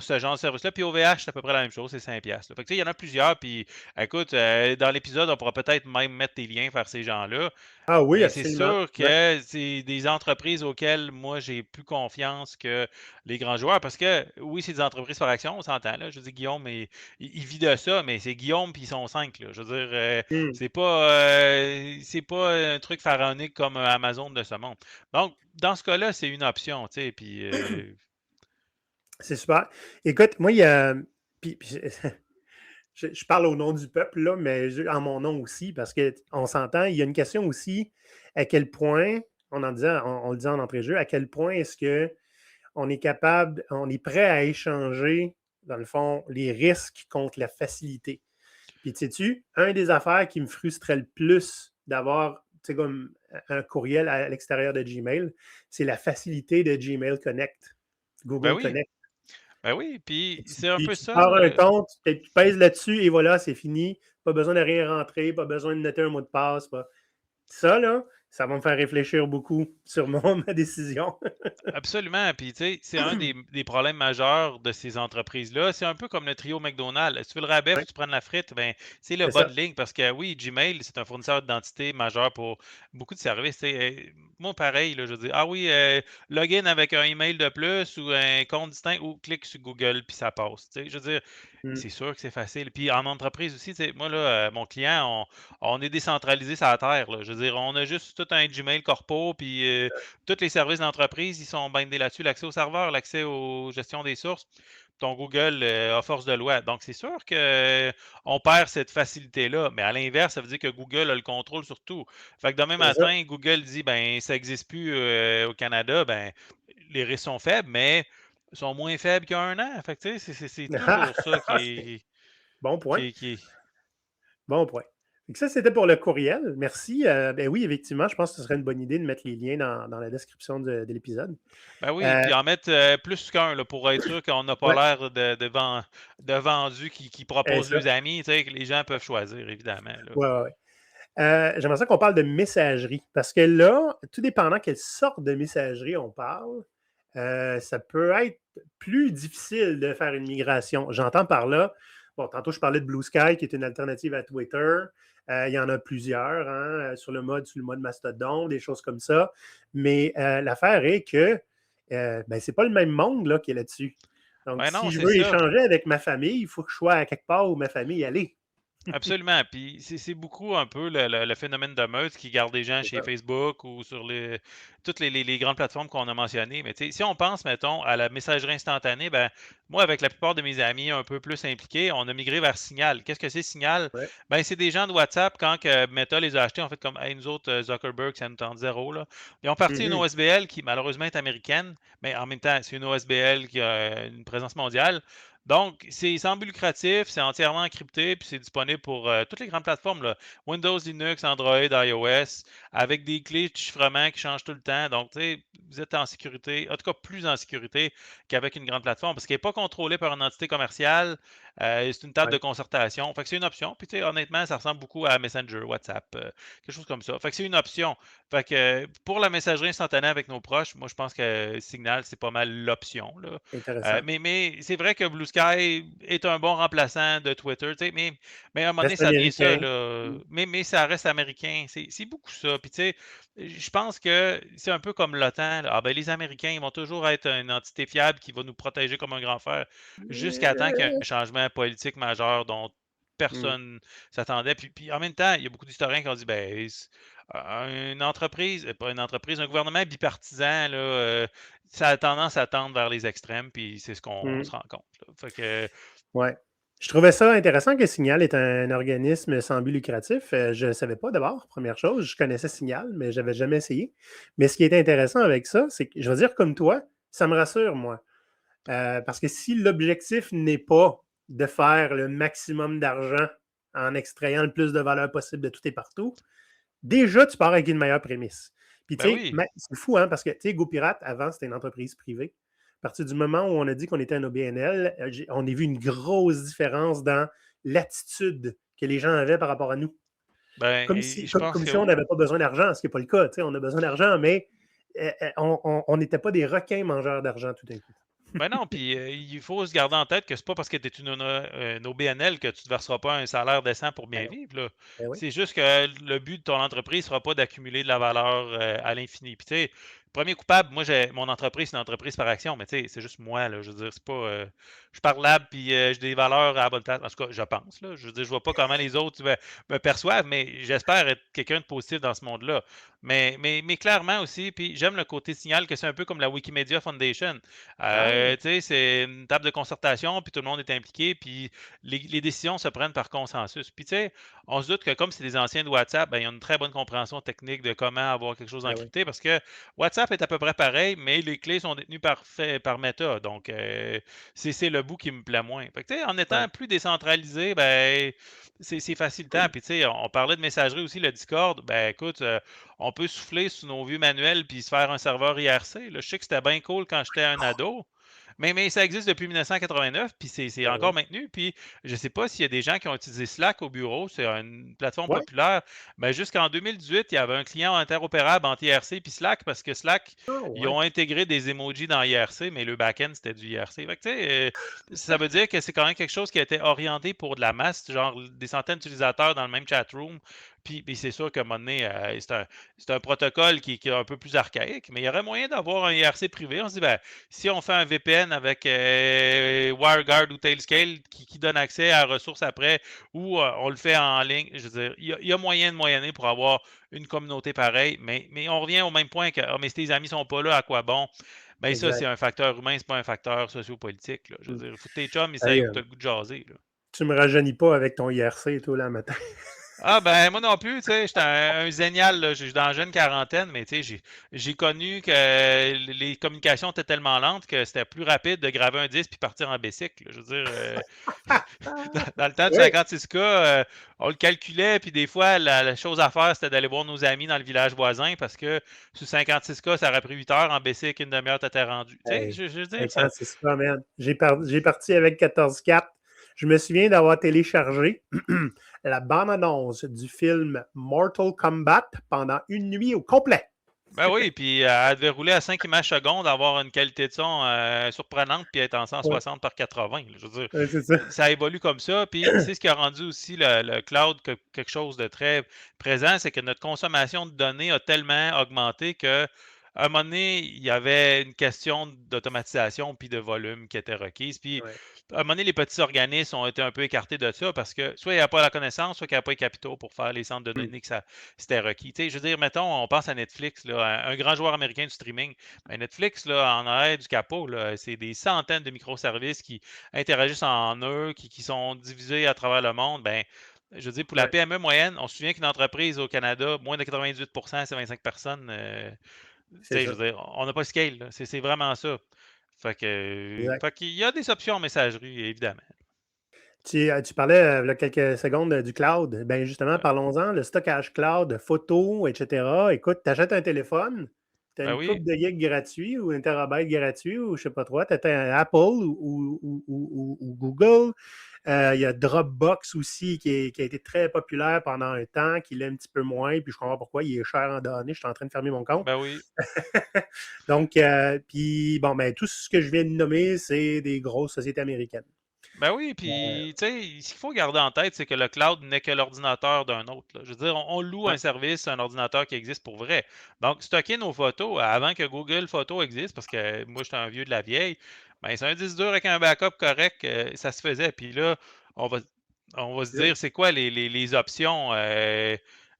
ce genre de service-là. Puis OVH, c'est à peu près la même chose, c'est 5 pièces. Fait que, tu sais, il y en a plusieurs, puis écoute, dans l'épisode, on pourra peut-être même mettre des liens vers ces gens-là. Ah oui, Mais c'est absolument. sûr Ouais. que c'est des entreprises auxquelles moi j'ai plus confiance que les grands joueurs parce que oui, c'est des entreprises par action, on s'entend là. Je veux dire, Guillaume, il vit de ça, mais c'est Guillaume puis ils sont 5 là. Je veux dire, Hmm. c'est pas un truc pharaonique comme Amazon de ce monde. Donc, dans ce cas-là, c'est une option, tu sais, puis C'est super. Écoute, moi, il y a. Puis je parle au nom du peuple, là, mais en mon nom aussi, parce qu'on s'entend, il y a une question aussi, à quel point, on le disait en entrée-jeu, à quel point est-ce que on est capable, on est prêt à échanger, dans le fond, les risques contre la facilité. Puis, sais-tu, un des affaires qui me frustrait le plus d'avoir, tu sais, comme un courriel à l'extérieur de Gmail, c'est la facilité de Gmail Connect, ben Google oui, Connect. ben oui, puis Tu, c'est un puis peu tu ça. pars un compte, tu pèses là-dessus et voilà, c'est fini. Pas besoin de rien rentrer, pas besoin de noter un mot de passe. Ça, là, ça va me faire réfléchir beaucoup sur ma décision. Absolument. Puis, tu sais, c'est un des problèmes majeurs de ces entreprises-là. C'est un peu comme le trio McDonald's. Si tu veux le rabais, faut Ouais, que tu prennes la frite. Ben, c'est le c'est bas de ça. ligne parce que oui, Gmail, c'est un fournisseur d'identité majeur pour beaucoup de services. Tu sais, moi, pareil, là, je veux dire, ah oui, login avec un email de plus ou un compte distinct ou clique sur Google puis ça passe. Tu sais, je veux dire, Mm. c'est sûr que c'est facile. Puis en entreprise aussi, tu sais, moi, là, mon client, on est décentralisé sur la terre. Là. Je veux dire, on a juste tout un Gmail corpo, puis tous les services d'entreprise, ils sont bindés là-dessus. L'accès au serveur, l'accès aux gestions des sources, ton Google a force de loi. Donc, c'est sûr qu'on perd cette facilité-là. Mais à l'inverse, ça veut dire que Google a le contrôle sur tout. Fait que demain C'est ça. matin, Google dit, ben, ça n'existe plus au Canada, ben, les risques sont faibles, mais sont moins faibles qu'il y a un an. Fait que, tu sais, c'est toujours ça Bon point. qui est. Bon point. Fait que ça, c'était pour le courriel. Merci. Ben oui, effectivement, je pense que ce serait une bonne idée de mettre les liens dans la description de l'épisode. Ben oui, Euh, puis en mettre plus qu'un là, pour être sûr qu'on n'a pas ouais, l'air de vendus qui proposent ça. leurs amis, tu sais, que les gens peuvent choisir, évidemment. Là. Ouais, ouais, ouais. J'aimerais ça qu'on parle de messagerie. Parce que là, tout dépendant quelle sorte de messagerie on parle, ça peut être plus difficile de faire une migration. J'entends par là, bon, tantôt je parlais de Blue Sky, qui est une alternative à Twitter. Il y en a plusieurs, hein, sur le mode Mastodon, des choses comme ça. Mais l'affaire est que ben, c'est pas le même monde là, qui est là-dessus. Donc, Ben non, si je c'est veux ça. échanger avec ma famille, il faut que je sois à quelque part où ma famille allait. Absolument. Puis c'est beaucoup un peu le phénomène de meute qui garde des gens C'est chez ça. Facebook ou sur toutes les grandes plateformes qu'on a mentionnées. Mais tu sais, si on pense, mettons, à la messagerie instantanée, ben moi, avec la plupart de mes amis un peu plus impliqués, on a migré vers Signal. Qu'est-ce que c'est Signal? Ouais. Ben, c'est des gens de WhatsApp, quand que Meta les a achetés, en fait, comme hey, nous autres, Zuckerberg, ça nous tente zéro. Là. Ils ont parti une Mhm. OSBL qui malheureusement est américaine, mais en même temps, c'est une OSBL qui a une présence mondiale. Donc, c'est sans but lucratif, c'est entièrement encrypté, puis c'est disponible pour toutes les grandes plateformes, là. Windows, Linux, Android, iOS, avec des clés de chiffrement qui changent tout le temps. Donc, tu sais, vous êtes en sécurité, en tout cas plus en sécurité qu'avec une grande plateforme, parce qu'elle n'est pas contrôlée par une entité commerciale. C'est une table Ouais, de concertation. Fait que c'est une option. Puis, tu sais, honnêtement, ça ressemble beaucoup à Messenger, WhatsApp, quelque chose comme ça. Fait que c'est une option. Fait que pour la messagerie instantanée avec nos proches, moi, je pense que Signal, c'est pas mal l'option, là. intéressant. Mais c'est vrai que Blue Sky est un bon remplaçant de Twitter, tu sais, mais à un moment donné, Reste ça devient ça, américain. là. Mais ça reste américain. C'est beaucoup ça. Puis, tu sais, je pense que c'est un peu comme l'OTAN, là. Ah, ben, les Américains, ils vont toujours être une entité fiable qui va nous protéger comme un grand frère jusqu'à temps qu'il y ait un changement politique majeur dont Hmm. personne s'attendait. Puis en même temps, il y a beaucoup d'historiens qui ont dit, ben, une entreprise, pas une entreprise, un gouvernement bipartisan, là, ça a tendance à tendre vers les extrêmes, puis c'est ce qu'on se Hmm. rend compte. Là. Fait que, Ouais. Je trouvais ça intéressant que Signal est un organisme sans but lucratif. Je ne savais pas d'abord, première chose. Je connaissais Signal, mais je n'avais jamais essayé. Mais ce qui est intéressant avec ça, c'est que, je vais dire comme toi, ça me rassure, moi. Parce que si l'objectif n'est pas de faire le maximum d'argent en extrayant le plus de valeur possible de tout et partout, déjà, tu pars avec une meilleure prémisse. Puis, tu ben sais, oui, c'est fou, hein, parce que, tu sais, GoPirate, avant, c'était une entreprise privée. À partir du moment où on a dit qu'on était un OBNL, on a vu une grosse différence dans l'attitude que les gens avaient par rapport à nous. ben, Comme et si, je pense comme que si on oui. n'avait pas besoin d'argent, ce qui n'est pas le cas. Tu sais, on a besoin d'argent, mais on n'était pas des requins mangeurs d'argent tout d'un coup. Ben non, puis il faut se garder en tête que c'est pas parce que tu es une OBNL que tu ne te verseras pas un salaire décent pour bien Ben non. vivre, là. Ben oui. C'est juste que le but de ton entreprise ne sera pas d'accumuler de la valeur à l'infini. Puis tu sais, premier coupable, moi mon entreprise, c'est une entreprise par action, mais tu sais, c'est juste moi, là. Je veux dire, c'est pas. Je suis parlable puis j'ai des valeurs à la bonne place. En tout cas, je pense, là. Je veux dire, je vois pas comment les autres me perçoivent, mais j'espère être quelqu'un de positif dans ce monde-là. Mais clairement aussi, puis j'aime le côté signal que c'est un peu comme la Wikimedia Foundation. Ah, Tu sais, c'est une table de concertation, puis tout le monde est impliqué, puis les décisions se prennent par consensus. Puis tu sais, on se doute que comme c'est des anciens de WhatsApp, ben, il y a une très bonne compréhension technique de comment avoir quelque chose ben oui. encrypté, parce que WhatsApp est à peu près pareil, mais les clés sont détenues par Meta. Donc, c'est le bout qui me plaît moins. Fait que, tu sais, en étant Ouais. plus décentralisé, ben, c'est facilitant. Puis, tu sais, on parlait de messagerie aussi, le Discord. Ben, écoute, on peut souffler sous nos vieux manuels puis se faire un serveur IRC. Là. Je sais que c'était bien cool quand j'étais un ado, mais ça existe depuis 1989, puis c'est Ben encore oui. maintenu. Puis je ne sais pas s'il y a des gens qui ont utilisé Slack au bureau, c'est une plateforme Ouais. populaire, mais jusqu'en 2018, il y avait un client interopérable entre IRC puis Slack, parce que Slack, Ah, ils ouais. ont intégré des emojis dans IRC, mais le back-end, c'était du IRC. Fait que, tu sais, ça veut dire que c'est quand même quelque chose qui a été orienté pour de la masse, genre des centaines d'utilisateurs dans le même chat room. Puis c'est sûr qu'à un moment donné, c'est un protocole qui est un peu plus archaïque, mais il y aurait moyen d'avoir un IRC privé. On se dit, ben, si on fait un VPN avec WireGuard ou Tailscale qui donne accès à ressources après, ou on le fait en ligne, je veux dire, il y a moyen de moyenner pour avoir une communauté pareille, mais on revient au même point que, ah, mais si tes amis sont pas là, à quoi bon? Ben ça, c'est Exact. un facteur humain, c'est pas un facteur sociopolitique, là. Je veux Mm. dire, il faut que tes chums, ils Hey, savent où t'as le goût de jaser, là. tu me rajeunis pas avec ton IRC, toi, là, matin. Ah ben moi non plus, tu sais, j'étais un zénial, là, je suis dans la jeune quarantaine, mais tu sais, j'ai connu que les communications étaient tellement lentes que c'était plus rapide de graver un disque puis partir en bicycle. Je veux dire, dans le temps du Oui, 56K, on le calculait, puis des fois, la chose à faire, c'était d'aller voir nos amis dans le village voisin parce que sur 56K, ça aurait pris 8 heures, en bicycle, une demi-heure, t'étais rendu. Tu sais, hey, je veux dire, ça. 56 ça, man. J'ai parti avec 14.4. Je me souviens d'avoir téléchargé la bande-annonce du film Mortal Kombat pendant une nuit au complet. Ben oui, puis elle devait rouler à 5 images secondes, avoir une qualité de son surprenante, puis être en Ouais, 160 par 80. Là. Je veux dire, ouais, c'est ça. ça évolue comme ça. Puis c'est ce qui a rendu aussi le cloud quelque chose de très présent, c'est que notre consommation de données a tellement augmenté que à un moment donné, il y avait une question d'automatisation puis de volume qui était requise. Puis Ouais. à un moment donné, les petits organismes ont été un peu écartés de ça parce que soit il n'y a pas la connaissance, soit qu'il n'y a pas les capitaux pour faire les centres de Mm. données que ça c'était requis. Tu sais, je veux dire, mettons, on pense à Netflix, là, un grand joueur américain du streaming. Ben, Netflix, là, en arrière du capot, là, c'est des centaines de microservices qui interagissent en eux, qui sont divisés à travers le monde. Ben, je veux dire, pour la Ouais, PME moyenne, on se souvient qu'une entreprise au Canada, moins de 98%, c'est 25 personnes. Tu c'est sais, je ça. veux dire, on n'a pas de scale, là. C'est vraiment ça. Exact. Fait qu'il y a des options en messagerie, évidemment. Tu parlais il y a quelques secondes du cloud. Ben justement, Ouais. parlons-en, le stockage cloud, photos, etc. Écoute, tu achètes un téléphone, tu as Ben une oui. coupe de gigs gratuit ou un terabyte gratuit ou je sais pas trop, tu as un Apple ou Google. Il y a Dropbox aussi qui a été très populaire pendant un temps, qui l'est un petit peu moins, puis je comprends pourquoi, il est cher en données. Je suis en train de fermer mon compte. Ben oui. Donc, puis bon, ben, tout ce que je viens de nommer, c'est des grosses sociétés américaines. Ben oui, puis tu sais, ce qu'il faut garder en tête, c'est que le cloud n'est que l'ordinateur d'un autre, là. Je veux dire, on loue Ouais, un service, un ordinateur qui existe pour vrai. Donc, stocker nos photos avant que Google Photos existe, parce que moi, j'étais un vieux de la vieille, ben c'est un disque dur avec un backup correct, ça se faisait. Puis là, on va, on va se good. dire, c'est quoi les options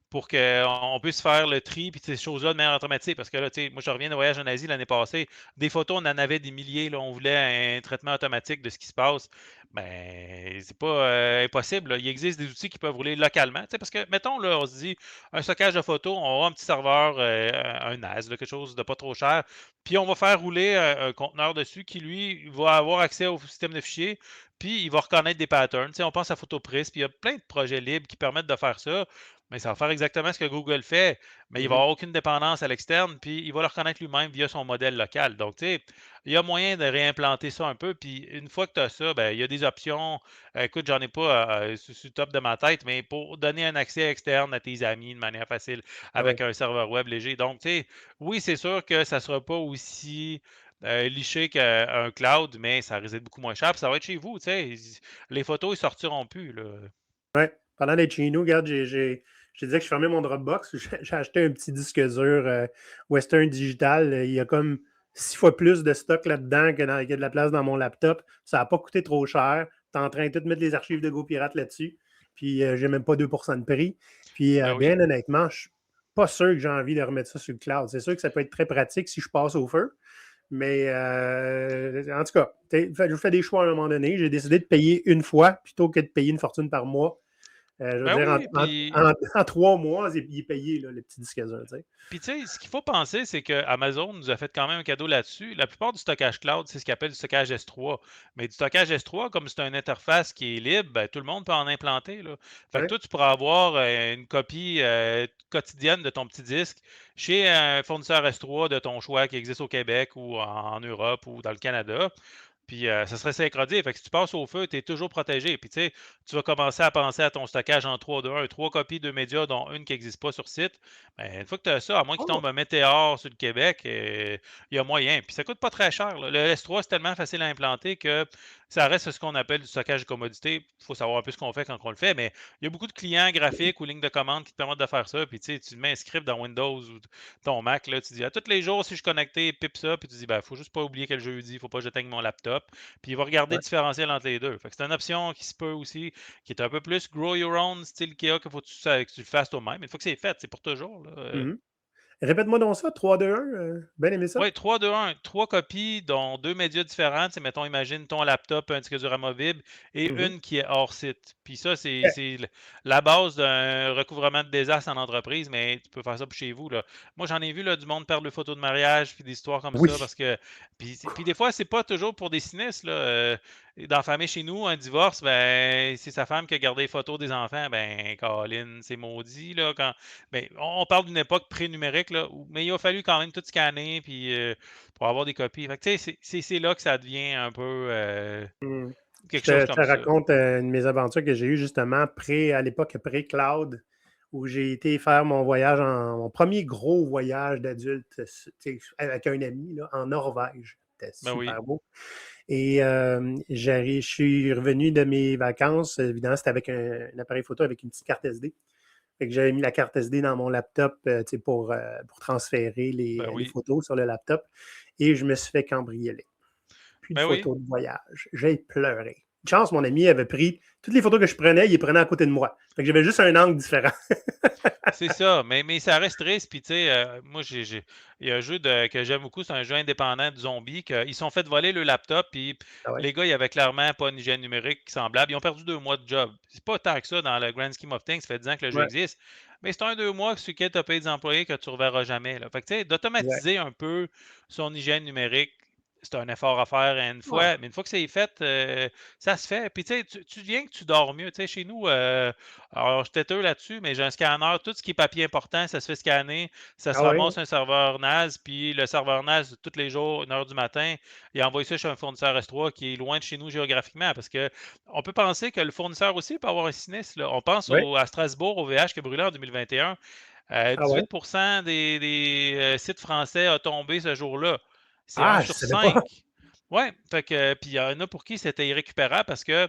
pour qu'on puisse faire le tri puis ces choses-là de manière automatique. Parce que là, tu sais, moi, je reviens de voyage en Asie l'année passée. Des photos, on en avait des milliers. Là, on voulait un traitement automatique de ce qui se passe. Ben, c'est pas impossible, là. Il existe des outils qui peuvent rouler localement. Tu sais, parce que, mettons, là, on se dit, un stockage de photos, on a un petit serveur, un NAS, là, quelque chose de pas trop cher, puis on va faire rouler un conteneur dessus qui, lui, va avoir accès au système de fichiers, puis il va reconnaître des patterns. Tu sais, on pense à Photopris, puis il y a plein de projets libres qui permettent de faire ça, mais ça va faire exactement ce que Google fait, mais il va Mhm. avoir aucune dépendance à l'externe, puis il va le reconnaître lui-même via son modèle local. Donc, tu sais, il y a moyen de réimplanter ça un peu. Puis une fois que tu as ça, ben, il y a des options. Écoute, j'en ai pas sur le top de ma tête, mais pour donner un accès externe à tes amis de manière facile avec Ouais. un serveur web léger. Donc, tu sais, oui, c'est sûr que ça ne sera pas aussi liché qu'un cloud, mais ça risque d'être beaucoup moins cher. Puis ça va être chez vous, tu sais. Les photos, ils sortiront plus, là. Ouais. Pendant d'être chez nous, regarde, je te disais que je fermais mon Dropbox. J'ai acheté un petit disque dur Western Digital. Il y a comme 6 fois plus de stock là-dedans qu'il y a de la place dans mon laptop. Ça n'a pas coûté trop cher. Tu es en train de tout mettre les archives de GoPirate là-dessus. Puis j'ai même pas 2% de prix. Puis Ben oui. bien honnêtement, je suis pas sûr que j'ai envie de remettre ça sur le cloud. C'est sûr que ça peut être très pratique si je passe au feu. Mais en tout cas, je fais des choix à un moment donné. J'ai décidé de payer une fois plutôt que de payer une fortune par mois. Je veux Ben dire, oui, puis en 3 mois, il est payé, là, le petit disque dur. Tu sais. Puis tu sais, ce qu'il faut penser, c'est que Amazon nous a fait quand même un cadeau là-dessus. La plupart du stockage cloud, c'est ce qu'ils appellent du stockage S3. Mais du stockage S3, comme c'est une interface qui est libre, ben, tout le monde peut en implanter, là. Fait que Ouais. toi, tu pourras avoir une copie quotidienne de ton petit disque chez un fournisseur S3 de ton choix qui existe au Québec ou en Europe ou dans le Canada. Puis ça serait synchronisé. Fait que si tu passes au feu, tu es toujours protégé. Puis tu sais, tu vas commencer à penser à ton stockage en 3 de 1, 3 copies de médias, dont une qui n'existe pas sur site. Ben, une fois que tu as ça, à moins qu'il Oh, tombe un météore sur le Québec, il y a moyen. Puis ça coûte pas très cher, là. Le S3, c'est tellement facile à implanter que ça reste ce qu'on appelle du stockage de commodité. Il faut savoir un peu ce qu'on fait quand on le fait, mais il y a beaucoup de clients graphiques ou lignes de commande qui te permettent de faire ça. Puis tu sais, tu mets un script dans Windows ou ton Mac, là, tu dis à tous les jours, si je suis connecté, pip ça, puis tu dis, ben, faut juste pas oublier que le jeudi, faut pas que j'éteigne mon laptop. Puis il va regarder ouais. le différentiel entre les deux. Fait que c'est une option qui se peut aussi, qui est un peu plus grow your own style IKEA, qu'il faut que tu le fasses toi-même. Une fois que c'est fait, c'est pour toujours, là. Mhm. Répète-moi donc ça, 3, 2, 1. Bien aimé ça? Oui, 3, 2, 1. 3 copies, dont 2 médias différents. Tu sais, mettons, imagine ton laptop, un disque dur amovible et Mhm. une qui est hors site. Puis ça, c'est Yeah. c'est la base d'un recouvrement de désastre en entreprise, mais tu peux faire ça pour chez vous, là. Moi, j'en ai vu là, du monde perdre le photo de mariage, puis des histoires comme Oui. ça, parce que. Puis des fois, c'est pas toujours pour des sinistres, là. Dans la famille chez nous, un divorce, ben, c'est sa femme qui a gardé les photos des enfants. Ben, Colin, c'est maudit, là. Ben, on parle d'une époque pré-numérique, là, mais il a fallu quand même tout scanner puis, pour avoir des copies. Fait que, tu sais, c'est là que ça devient un peu Hmm. quelque chose Je te comme ça. raconte une de mes aventures que j'ai eues justement à l'époque pré-cloud, où j'ai été faire mon premier gros voyage d'adulte avec un ami là, en Norvège. C'était Ben oui. super beau. Et je suis revenu de mes vacances. Évidemment, c'était avec un appareil photo avec une petite carte SD. Fait que j'avais mis la carte SD dans mon laptop pour transférer Ben les oui. photos sur le laptop. Et je me suis fait cambrioler. Plus de Ben oui. photos de voyage. J'ai pleuré. Une chance, mon ami avait pris toutes les photos que je prenais, il les prenait à côté de moi. Fait que j'avais juste un angle différent. C'est ça, mais ça reste triste. Puis, tu sais, moi, il y a un jeu que j'aime beaucoup, c'est un jeu indépendant de zombies. Ils sont fait voler le laptop, puis Ah ouais? les gars, ils avaient clairement pas une hygiène numérique semblable. Ils ont perdu 2 mois de job. C'est pas tant que ça dans le grand scheme of things, ça fait 10 ans que le jeu Ouais, existe. Mais c'est un 2 mois sur lequel tu as payé des employés que tu ne reverras jamais, là. Fait que, tu sais, ouais. d'automatiser un peu son hygiène numérique, c'est un effort à faire une Ouais. fois, mais une fois que c'est fait, ça se fait. Puis, tu sais, tu viens que tu dors mieux. Tu sais, chez nous, alors, je suis têteux là-dessus, mais j'ai un scanner. Tout ce qui est papier important, ça se fait scanner. Ça se Ah ouais? ramasse sur un serveur NAS. Puis le serveur NAS, tous les jours, 1 heure du matin, il envoie ça chez un fournisseur S3 qui est loin de chez nous géographiquement. Parce que on peut penser que le fournisseur aussi peut avoir un sinistre, là. On pense Ouais. à Strasbourg, au VH qui a brûlé en 2021. Ah ouais? 18% des sites français a tombé ce jour-là. C'est un Ah, je sur savais pas. 5. Ouais, fait que, puis il y en a pour qui c'était irrécupérable parce que,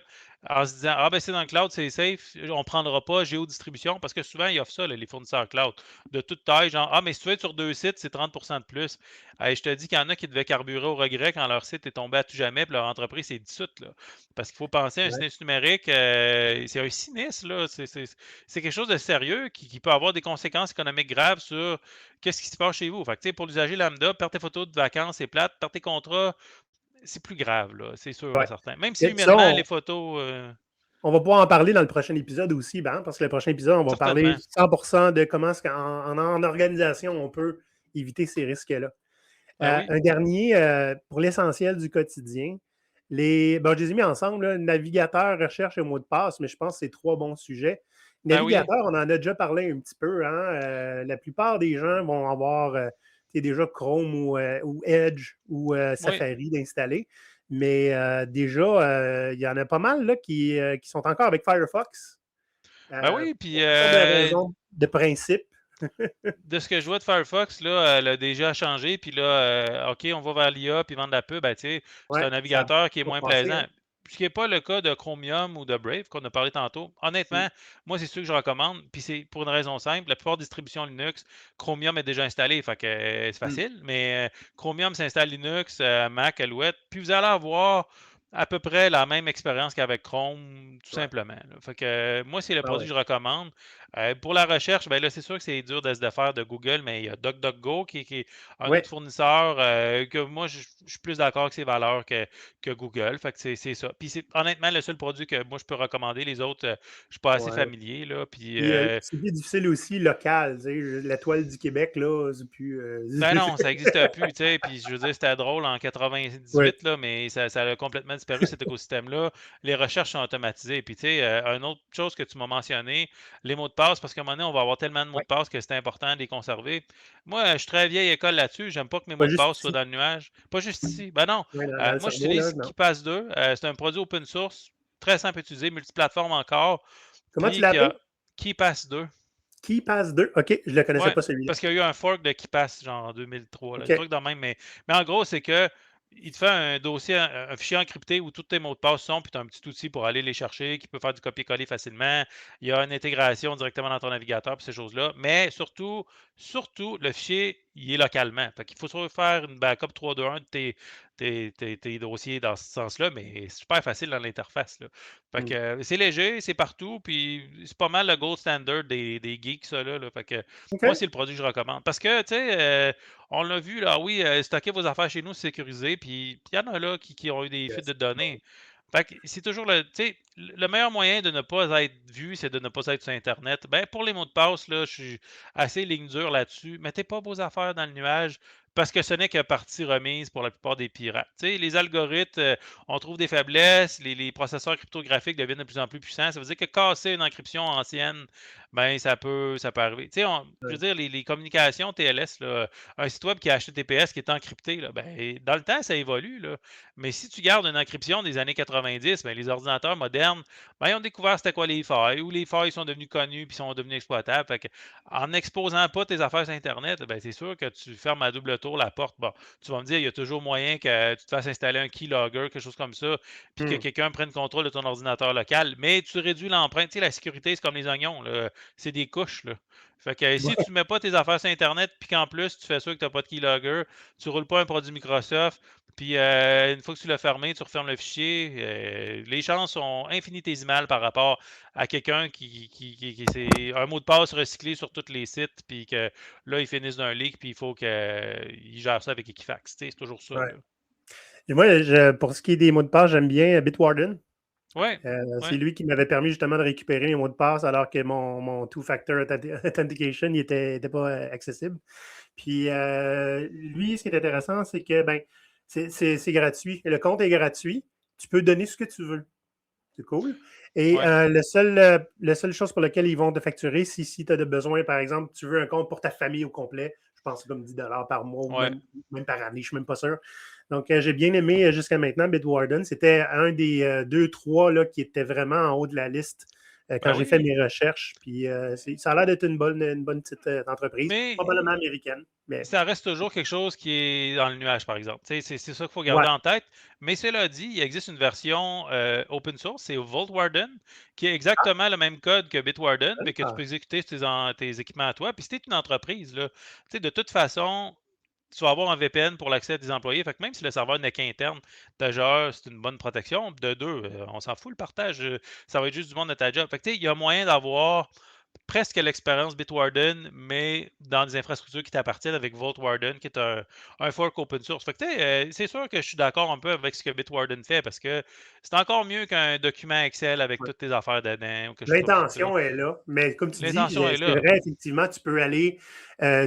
en se disant, ah ben c'est dans le cloud, c'est safe, on prendra pas géodistribution, parce que souvent ils offrent ça, là, les fournisseurs cloud, de toute taille, genre, ah mais si tu veux être sur 2 sites, c'est 30% de plus. Hey, je te dis qu'il y en a qui devaient carburer au regret quand leur site est tombé à tout jamais, puis leur entreprise s'est dissoute, là. Parce qu'il faut penser à un Ouais. sinistre numérique, c'est un sinistre, là, c'est quelque chose de sérieux qui peut avoir des conséquences économiques graves sur qu'est-ce qui se passe chez vous. Fait que, tu sais, pour l'usager lambda, perdre tes photos de vacances, c'est plate, perdre tes contrats, c'est plus grave, là, c'est sûr et Ouais. certain. Même si Et ça, humainement, les photos, on va pouvoir en parler dans le prochain épisode aussi, ben, parce que le prochain épisode, on va parler certainement. 100% de comment, en organisation, on peut éviter ces risques-là. Ben oui, Un dernier, pour l'essentiel du quotidien, bon, je les ai mis ensemble, là, navigateur, recherche et mot de passe, mais je pense que c'est 3 bons sujets. ben oui, Navigateur, on en a déjà parlé un petit peu. Hein, la plupart des gens vont avoir déjà Chrome ou Edge ou oui. Safari d'installer. Mais déjà, il y en a pas mal là, qui sont encore avec Firefox. Ben oui, puis Pour toutes sortes de raisons de principe. de ce que je vois de Firefox, là, elle a déjà changé, puis là, OK, on va vers l'IA, puis vendre la pub, ben, tu sais, c'est Ouais, un ça n'a navigateur qui est pas moins passé. Hein? plaisant. Ce qui n'est pas le cas de Chromium ou de Brave, qu'on a parlé tantôt. Mm. Honnêtement, moi, c'est ceux que je recommande, puis c'est pour une raison simple. La plupart des distributions Linux, Chromium est déjà installé, fait que c'est Mm. facile, mais Chromium s'installe Linux, Mac, Alouette, puis vous allez avoir à peu près la même expérience qu'avec Chrome, tout Ouais. simplement, là. Fait que moi, c'est le Ah produit ouais. que je recommande. Pour la recherche, ben là, c'est sûr que c'est dur de se défaire de Google, mais il y a DuckDuckGo qui est un autre Ouais. fournisseur que moi, je suis plus d'accord avec ses valeurs que Google. Fait que c'est ça. Puis c'est honnêtement le seul produit que moi, je peux recommander. Les autres, je suis pas assez Ouais. familier, là. Puis, Puis c'est plus difficile aussi local. Tu sais, la toile du Québec, là, c'est plus. ben non, ça n'existe plus, tu sais. Puis je veux dire, c'était drôle en Ouais. 98, là, mais ça a complètement disparu, cet écosystème-là. Les recherches sont automatisées. Puis, tu sais, une autre chose que tu m'as mentionné, les mots de passe, parce qu'à un moment donné, on va avoir tellement de mots Ouais. de passe que c'est important de les conserver. Moi, je suis très vieille école là-dessus. J'aime pas que mes Pas mots de juste passe soient ici. dans le nuage. Pas juste ici. Ben non. Ouais, dans le Moi, cerveau, là, j'utilise non. KeePass 2. C'est un produit open source, très simple à utiliser, multiplateforme encore. Comment tu Puis, l'as qui a appelé? KeePass 2. KeyPass 2. OK, je ne le connaissais Ouais, pas celui-là. parce qu'il y a eu un fork de KeePass, genre en 2003, là, un OK. truc de même, mais en gros, c'est que il te fait un dossier, un fichier encrypté où tous tes mots de passe sont, puis tu as un petit outil pour aller les chercher, qui peut faire du copier-coller facilement. Il y a une intégration directement dans ton navigateur, puis ces choses-là. Mais surtout, le fichier il est localement. Fait qu'il faut toujours faire une backup 3-2-1 de tes dossiers dans ce sens-là, mais c'est super facile dans l'interface, là. Fait que Mm. c'est léger, c'est partout, puis c'est pas mal le gold standard des geeks, ça, là. Fait que OK. moi, c'est le produit que je recommande. Parce que, tu sais, on l'a vu, là, oui, stocker vos affaires chez nous, c'est sécurisé, puis il y en a là qui ont eu des fuites Yes. de Bon. données. Fait que c'est toujours tu sais, le meilleur moyen de ne pas être vu, c'est de ne pas être sur Internet. Ben, pour les mots de passe, là, je suis assez ligne dure là-dessus. Mettez pas vos affaires dans le nuage parce que ce n'est que partie remise pour la plupart des pirates. Tu sais, les algorithmes, on trouve des faiblesses, les processeurs cryptographiques deviennent de plus en plus puissants. Ça veut dire que casser une encryption ancienne, ben, ça peut arriver. Tu sais, je veux Ouais. dire, les communications TLS, là, un site web qui est HTTPS qui est encrypté, là, ben, dans le temps, ça évolue, là. Mais si tu gardes une encryption des années 90, ben, les ordinateurs modernes, ben, ils ont découvert c'était quoi les failles, ou les failles sont devenues connues puis sont devenues exploitables. Fait que, en n'exposant pas tes affaires sur Internet, ben, c'est sûr que tu fermes à double tour la porte. Bon, tu vas me dire, il y a toujours moyen que tu te fasses installer un keylogger, quelque chose comme ça, puis que Mm. quelqu'un prenne contrôle de ton ordinateur local, mais tu réduis l'empreinte. Tu sais, la sécurité, c'est comme les oignons, là. C'est des couches, là. Fait que si Ouais. tu ne mets pas tes affaires sur Internet, puis qu'en plus, tu fais sûr que tu n'as pas de keylogger, tu ne roules pas un produit Microsoft, puis une fois que tu l'as fermé, tu refermes le fichier, les chances sont infinitésimales par rapport à quelqu'un qui c'est un mot de passe recyclé sur tous les sites, puis que là, ils finissent d'un leak, puis il faut qu'il gère ça avec Equifax. Tu sais, c'est toujours ça, Ouais. là. Et moi, pour ce qui est des mots de passe, j'aime bien Bitwarden. Ouais, C'est ouais. lui qui m'avait permis justement de récupérer mes mots de passe alors que mon two-factor authentication n'était pas accessible. Puis lui, ce qui est intéressant, c'est que ben, c'est gratuit. Le compte est gratuit. Tu peux donner ce que tu veux. C'est cool. Et Ouais. la seule chose pour laquelle ils vont te facturer, si tu as besoin, par exemple, tu veux un compte pour ta famille au complet, je pense que c'est comme 10 par mois ou Ouais. même par année, je ne suis même pas sûr. Donc, j'ai bien aimé jusqu'à maintenant Bitwarden. C'était un des 2-3 là, qui était vraiment en haut de la liste quand Ben j'ai fait oui. mes recherches. Puis, ça a l'air d'être une bonne petite entreprise, Mais probablement américaine. Mais ça reste toujours quelque chose qui est dans le nuage, par exemple. Tu sais, c'est ça qu'il faut ouais, garder en tête. Mais cela dit, il existe une version open source, c'est Vault-Warden, qui est exactement le même code que Bitwarden, mais que tu ah, peux exécuter sur tes équipements à toi. Puis si tu es une entreprise, là, tu sais, de toute façon, tu vas avoir un VPN pour l'accès à tes employés. Fait que même si le serveur n'est qu'interne, déjà, c'est une bonne protection. De deux, on s'en fout le partage. Ça va être juste du monde de ta job. Fait que tu sais, il y a moyen d'avoir presque l'expérience Bitwarden, mais dans des infrastructures qui t'appartiennent avec Vault-Warden, qui est un fork open source. Fait que, tu sais, c'est sûr que je suis d'accord un peu avec ce que Bitwarden fait parce que c'est encore mieux qu'un document Excel avec ouais. toutes tes affaires dedans ou quelque chose comme ça. Tu sais. L'intention est là, mais comme tu dis, L'intention est c'est là. vrai, effectivement, tu peux aller,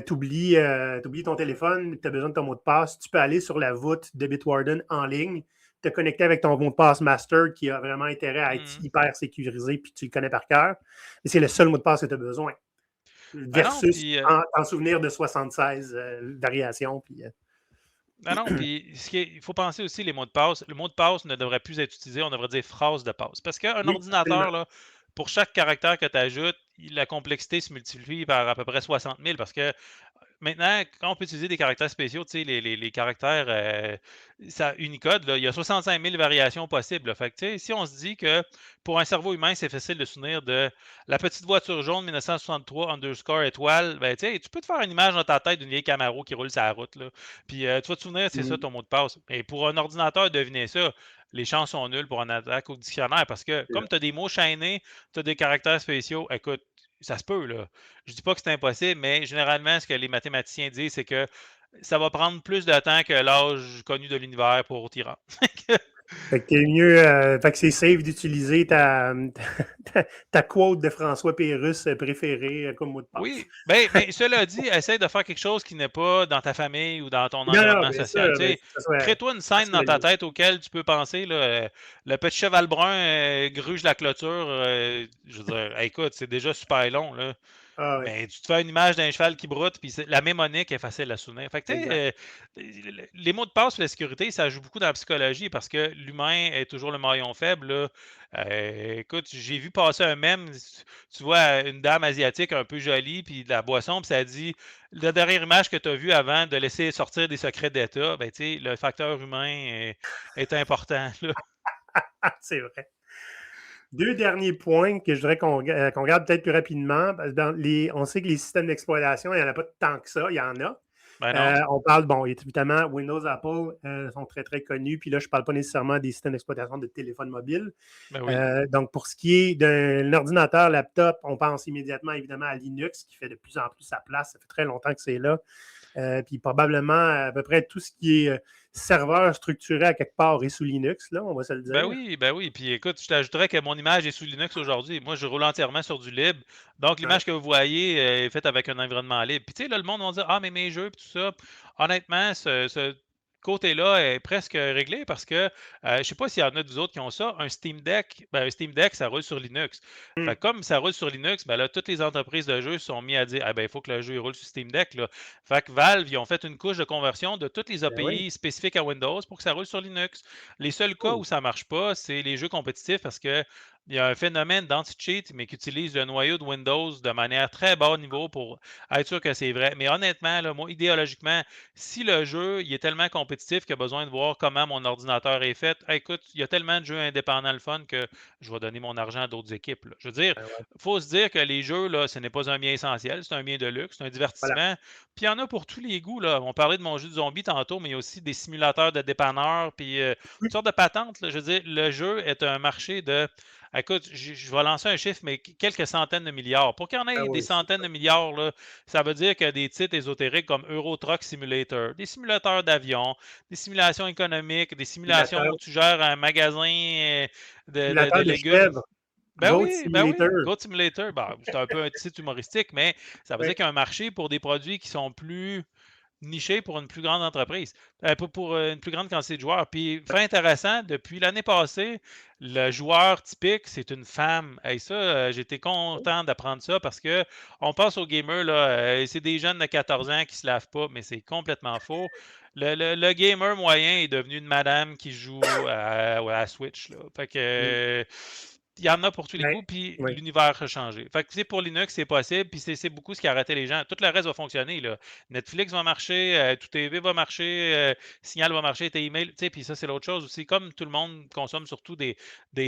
t'oublies ton téléphone, tu as besoin de ton mot de passe, tu peux aller sur la voûte de Bitwarden en ligne, te connecter avec ton mot de passe master qui a vraiment intérêt à être Mhm. hyper sécurisé, puis tu le connais par cœur. Et c'est le seul mot de passe que tu as besoin. Ben non, Versus puis en souvenir de 76 variations. Puis, ben non, puis il faut penser aussi les mots de passe. Le mot de passe ne devrait plus être utilisé, on devrait dire phrase de passe. Parce qu'un oui, absolument. ordinateur, là, pour chaque caractère que tu ajoutes, la complexité se multiplie par à peu près 60 000 parce que maintenant, quand on peut utiliser des caractères spéciaux, tu sais, les caractères Unicode, là, il y a 65 000 variations possibles. Là. Fait que, tu sais, si on se dit que pour un cerveau humain, c'est facile de se souvenir de la petite voiture jaune 1963 underscore étoile, ben, tu sais, tu peux te faire une image dans ta tête d'une vieille Camaro qui roule sur la route. Là. Puis tu vas te souvenir, c'est ça Mm, ton mot de passe. Et pour un ordinateur, deviner ça, les chances sont nulles pour un attaque au dictionnaire parce que c'est comme vrai. tu as des mots chaînés, tu as des caractères spéciaux, écoute, ça se peut, là. Je dis pas que c'est impossible, mais généralement, ce que les mathématiciens disent, c'est que ça va prendre plus de temps que l'âge connu de l'univers pour t'y rendre. Fait que t'es mieux, fait que c'est safe d'utiliser ta quote de François Pérusse préférée comme mot de passe. Oui, ben, mais cela dit, essaie de faire quelque chose qui n'est pas dans ta famille ou dans ton Non, non, environnement bien social. sûr, Tu mais sais, que ça soit crée-toi une scène dans ta personnalisé. tête auquel tu peux penser, là, le petit cheval brun gruge la clôture. Je veux dire, écoute, c'est déjà super long, là. Ah oui, Mais tu te fais une image d'un cheval qui broute, puis la mémonique est facile à souvenir. Fait que, tu exact. sais, les mots de passe et la sécurité, ça joue beaucoup dans la psychologie parce que l'humain est toujours le maillon faible. Là. Écoute, j'ai vu passer un mème, tu vois une dame asiatique un peu jolie, puis de la boisson, puis ça dit la dernière image que tu as vue avant de laisser sortir des secrets d'État, ben, tu sais, le facteur humain est important. Là. C'est vrai. Deux derniers points que je voudrais qu'on regarde peut-être plus rapidement. On sait que les systèmes d'exploitation, il n'y en a pas tant que ça, il y en a. Ben non. On parle, bon, évidemment, Windows, Apple sont très, très connus. Puis là, je ne parle pas nécessairement des systèmes d'exploitation de téléphone mobile. Ben oui. Donc, pour ce qui est d'un ordinateur, laptop, on pense immédiatement, évidemment, à Linux, qui fait de plus en plus sa place. Ça fait très longtemps que c'est là. Puis probablement, à peu près tout ce qui est serveur structuré à quelque part est sous Linux, là, on va se le Ben dire. oui, ben oui. Puis écoute, je t'ajouterais que mon image est sous Linux aujourd'hui. Moi, je roule entièrement sur du libre. Donc, Ouais. l'image que vous voyez est faite avec un environnement libre. Puis tu sais, là, le monde va dire, ah, mais mes jeux, puis tout ça. Honnêtement, ce côté-là est presque réglé parce que je sais pas s'il y en a de vous autres qui ont ça. Un Steam Deck, ben, un Steam Deck, ça roule sur Linux. Hmm. Fait que comme ça roule sur Linux, ben là, toutes les entreprises de jeux se sont mis à dire, ah ben, il faut que le jeu il roule sur Steam Deck, là. Fait que Valve, ils ont fait une couche de conversion de toutes les Ben oui, API spécifiques à Windows pour que ça roule sur Linux. Les seuls cas cool. où ça marche pas, c'est les jeux compétitifs parce que il y a un phénomène d'anti-cheat, mais qui utilise le noyau de Windows de manière très bas niveau pour être sûr que c'est vrai. Mais honnêtement, là, moi, idéologiquement, si le jeu il est tellement compétitif qu'il a besoin de voir comment mon ordinateur est fait, écoute, il y a tellement de jeux indépendants le fun que je vais donner mon argent à d'autres équipes, là. Je veux dire, Ben ouais. il faut se dire que les jeux, là, ce n'est pas un bien essentiel, c'est un bien de luxe, c'est un Voilà. divertissement. Puis il y en a pour tous les goûts, là. On parlait de mon jeu de zombie tantôt, mais il y a aussi des simulateurs de dépanneurs, puis Oui. toutes sortes de patentes, là. Je veux dire, le jeu est un marché de. Écoute, je vais lancer un chiffre, mais quelques centaines de milliards. Pour qu'il y en Ben ait des oui, c'est centaines de milliards, là, ça veut dire qu'il y a des titres ésotériques comme Euro Truck Simulator, des simulateurs d'avion, des simulations économiques, des simulations simulateur, où tu gères un magasin de simulateur de légumes. chèvre, Goat Ben oui, Simulator. Goat Simulator, ben, c'est un peu un titre humoristique, mais ça veut Oui. dire qu'il y a un marché pour des produits qui sont plus niché pour une plus grande entreprise, pour une plus grande quantité de joueurs. Puis, fait intéressant, depuis l'année passée, le joueur typique, c'est une femme. Et ça, j'étais content d'apprendre ça parce que on pense aux gamers, là, c'est des jeunes de 14 ans qui se lavent pas, mais c'est complètement faux. Le gamer moyen est devenu une madame qui joue à Switch, là. Fait que, Mm. il y en a pour tous les Ben, goûts, puis oui. l'univers a changé. Fait que, tu sais, pour Linux, c'est possible, puis c'est beaucoup ce qui a arrêté les gens. Tout le reste va fonctionner, là. Netflix va marcher, tout TV va marcher, Signal va marcher, tes emails, tu sais, puis ça, c'est l'autre chose aussi. Comme tout le monde consomme surtout des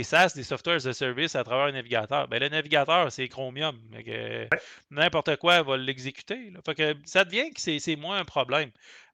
SaaS, des softwares as a service à travers un navigateur, ben le navigateur, c'est Chromium. Fait que, n'importe quoi va l'exécuter, là. Fait que ça devient que c'est moins un problème.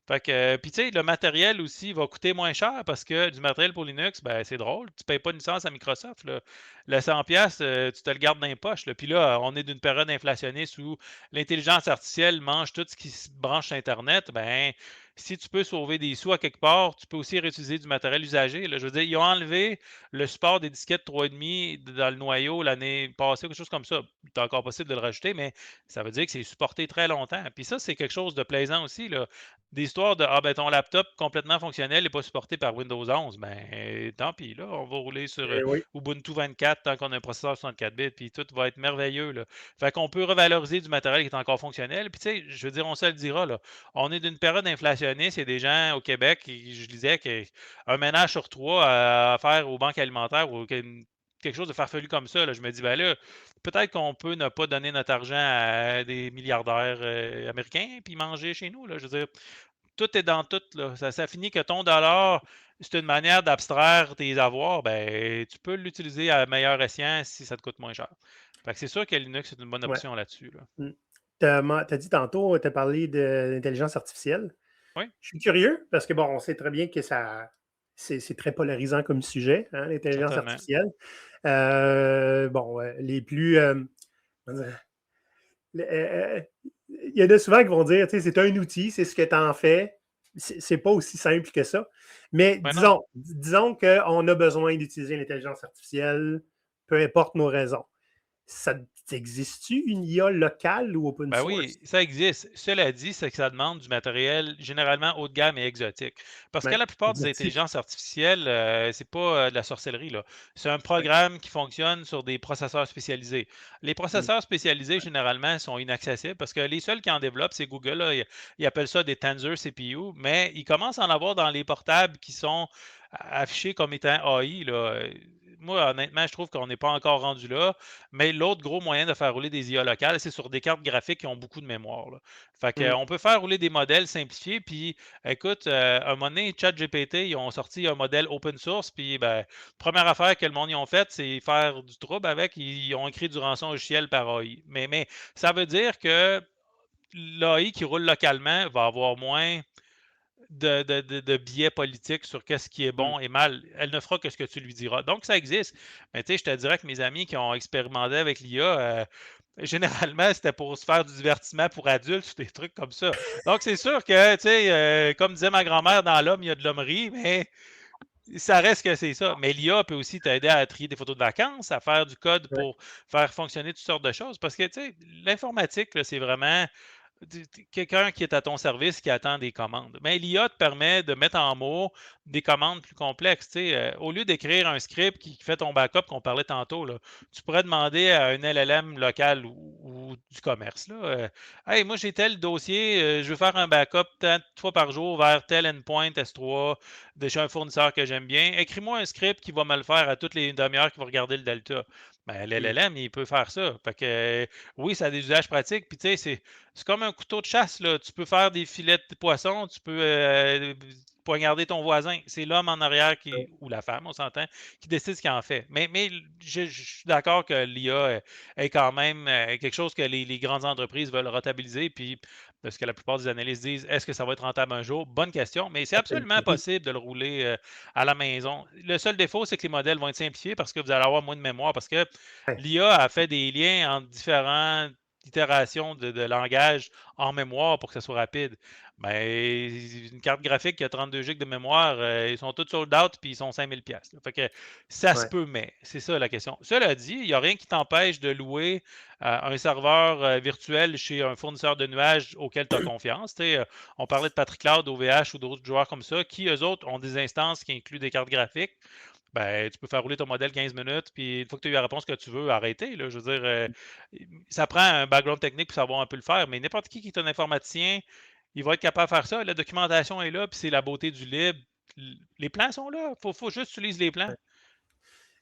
Fait que, puis tu sais, le matériel aussi va coûter moins cher parce que du matériel pour Linux, ben c'est drôle, tu payes pas une licence à Microsoft, là. Le 100$, tu te le gardes dans les poches, là. Puis là, on est d'une période inflationniste où l'intelligence artificielle mange tout ce qui se branche sur Internet. Ben, si tu peux sauver des sous à quelque part, tu peux aussi réutiliser du matériel usagé, là. Je veux dire, ils ont enlevé le support des disquettes 3,5 dans le noyau l'année passée, quelque chose comme ça. C'est encore possible de le rajouter, mais ça veut dire que c'est supporté très longtemps. Puis ça, c'est quelque chose de plaisant aussi, là. Des histoires de, ah ben ton laptop complètement fonctionnel n'est pas supporté par Windows 11. Ben, tant pis, là, on va rouler sur Oui. Ubuntu 24 tant qu'on a un processeur 64 bits, puis tout va être merveilleux, là. Fait qu'on peut revaloriser du matériel qui est encore fonctionnel. Puis tu sais, je veux dire, on se le dira, là. On est d'une période inflationniste. Il y a des gens au Québec, je disais qu'un ménage sur trois à faire aux banques alimentaires ou quelque chose de farfelu comme ça, là, je me dis, ben là, peut-être qu'on peut ne pas donner notre argent à des milliardaires américains puis manger chez nous, là. Je veux dire, tout est dans tout, là. Ça finit que ton dollar, c'est une manière d'abstraire tes avoirs, ben, tu peux l'utiliser à meilleur escient si ça te coûte moins cher. Fait que c'est sûr que Linux est une bonne Ouais. option là-dessus, là. Mm. Tu as dit tantôt, tu as parlé de l'intelligence artificielle. Oui, Je suis curieux parce que, bon, on sait très bien que c'est très polarisant comme sujet, hein, l'intelligence certainement. artificielle. Bon, les plus. Comment dire, il y en a souvent qui vont dire, tu sais, c'est un outil, c'est ce que tu en fais. C'est pas aussi simple que ça. Mais Ben non. disons qu'on a besoin d'utiliser l'intelligence artificielle, peu importe nos raisons. Ça existe-tu une IA locale ou open Ben source? oui, ça existe. Cela dit, c'est que ça demande du matériel généralement haut de gamme et exotique. Parce que Ouais, la plupart des exotique. intelligences artificielles, c'est pas de la sorcellerie, là. C'est un programme qui fonctionne sur des processeurs spécialisés. Les Mm. processeurs spécialisés, généralement, sont inaccessibles parce que les seuls qui en développent, c'est Google, là. Ils appellent ça des Tensor CPU, mais ils commencent à en avoir dans les portables qui sont affichés comme étant AI, là. Moi, honnêtement, je trouve qu'on n'est pas encore rendu là. Mais l'autre gros moyen de faire rouler des IA locales, c'est sur des cartes graphiques qui ont beaucoup de mémoire, là. Fait que, Mm. on peut faire rouler des modèles simplifiés. Puis, écoute, à un moment donné, ChatGPT, ils ont sorti un modèle open source. Puis, ben, première affaire que le monde y ont fait, c'est faire du trouble avec. Ils ont écrit du rançon logiciel par AI. Mais ça veut dire que l'AI qui roule localement va avoir moins de biais politiques sur qu'est-ce qui est bon et mal. Elle ne fera que ce que tu lui diras. Donc, ça existe. Mais tu sais, je te dirais que mes amis qui ont expérimenté avec l'IA, généralement, c'était pour se faire du divertissement pour adultes ou des trucs comme ça. Donc, c'est sûr que, tu sais, comme disait ma grand-mère, dans l'homme, il y a de l'hommerie, mais ça reste que c'est ça. Mais l'IA peut aussi t'aider à trier des photos de vacances, à faire du code Ouais. pour faire fonctionner toutes sortes de choses. Parce que, tu sais, l'informatique, là, c'est vraiment quelqu'un qui est à ton service qui attend des commandes. Mais l'IA te permet de mettre en mots des commandes plus complexes. Tu sais, au lieu d'écrire un script qui fait ton backup qu'on parlait tantôt, là, tu pourrais demander à un LLM local ou du commerce. Là, hey, moi j'ai tel dossier, je veux faire un backup tant de fois par jour vers tel endpoint S3 de chez un fournisseur que j'aime bien. Écris-moi un script qui va me le faire à toutes les demi-heures qui va regarder le delta. Ben, l'LLM, il peut faire ça. Fait que, oui, ça a des usages pratiques. Puis, tu sais, c'est comme un couteau de chasse, là. Tu peux faire des filets de poisson, tu peux poignarder ton voisin. C'est l'homme en arrière ou la femme, on s'entend, qui décide ce qu'il en fait. Mais je suis d'accord que l'IA est quand même quelque chose que les grandes entreprises veulent rentabiliser. Puis, parce que la plupart des analystes disent, est-ce que ça va être rentable un jour? Bonne question, mais c'est absolument possible de le rouler à la maison. Le seul défaut, c'est que les modèles vont être simplifiés parce que vous allez avoir moins de mémoire, parce que Ouais. l'IA a fait des liens entre différentes itérations de langage en mémoire pour que ça soit rapide. Ben, une carte graphique qui a 32 GB de mémoire, ils sont tous sold out puis ils sont 5000 pièces. Fait que ça se Ouais. peut, mais c'est ça la question. Cela dit, il n'y a rien qui t'empêche de louer un serveur virtuel chez un fournisseur de nuages auquel tu as confiance. On parlait de Patrick Cloud, OVH ou d'autres joueurs comme ça, qui eux autres ont des instances qui incluent des cartes graphiques. Ben, tu peux faire rouler ton modèle 15 minutes, puis une fois que tu as eu la réponse que tu veux, arrêter. Là. Je veux dire, ça prend un background technique pour savoir un peu le faire, mais n'importe qui est un informaticien, il va être capable de faire ça. La documentation est là, puis c'est la beauté du libre. Les plans sont là. Faut juste utiliser les plans.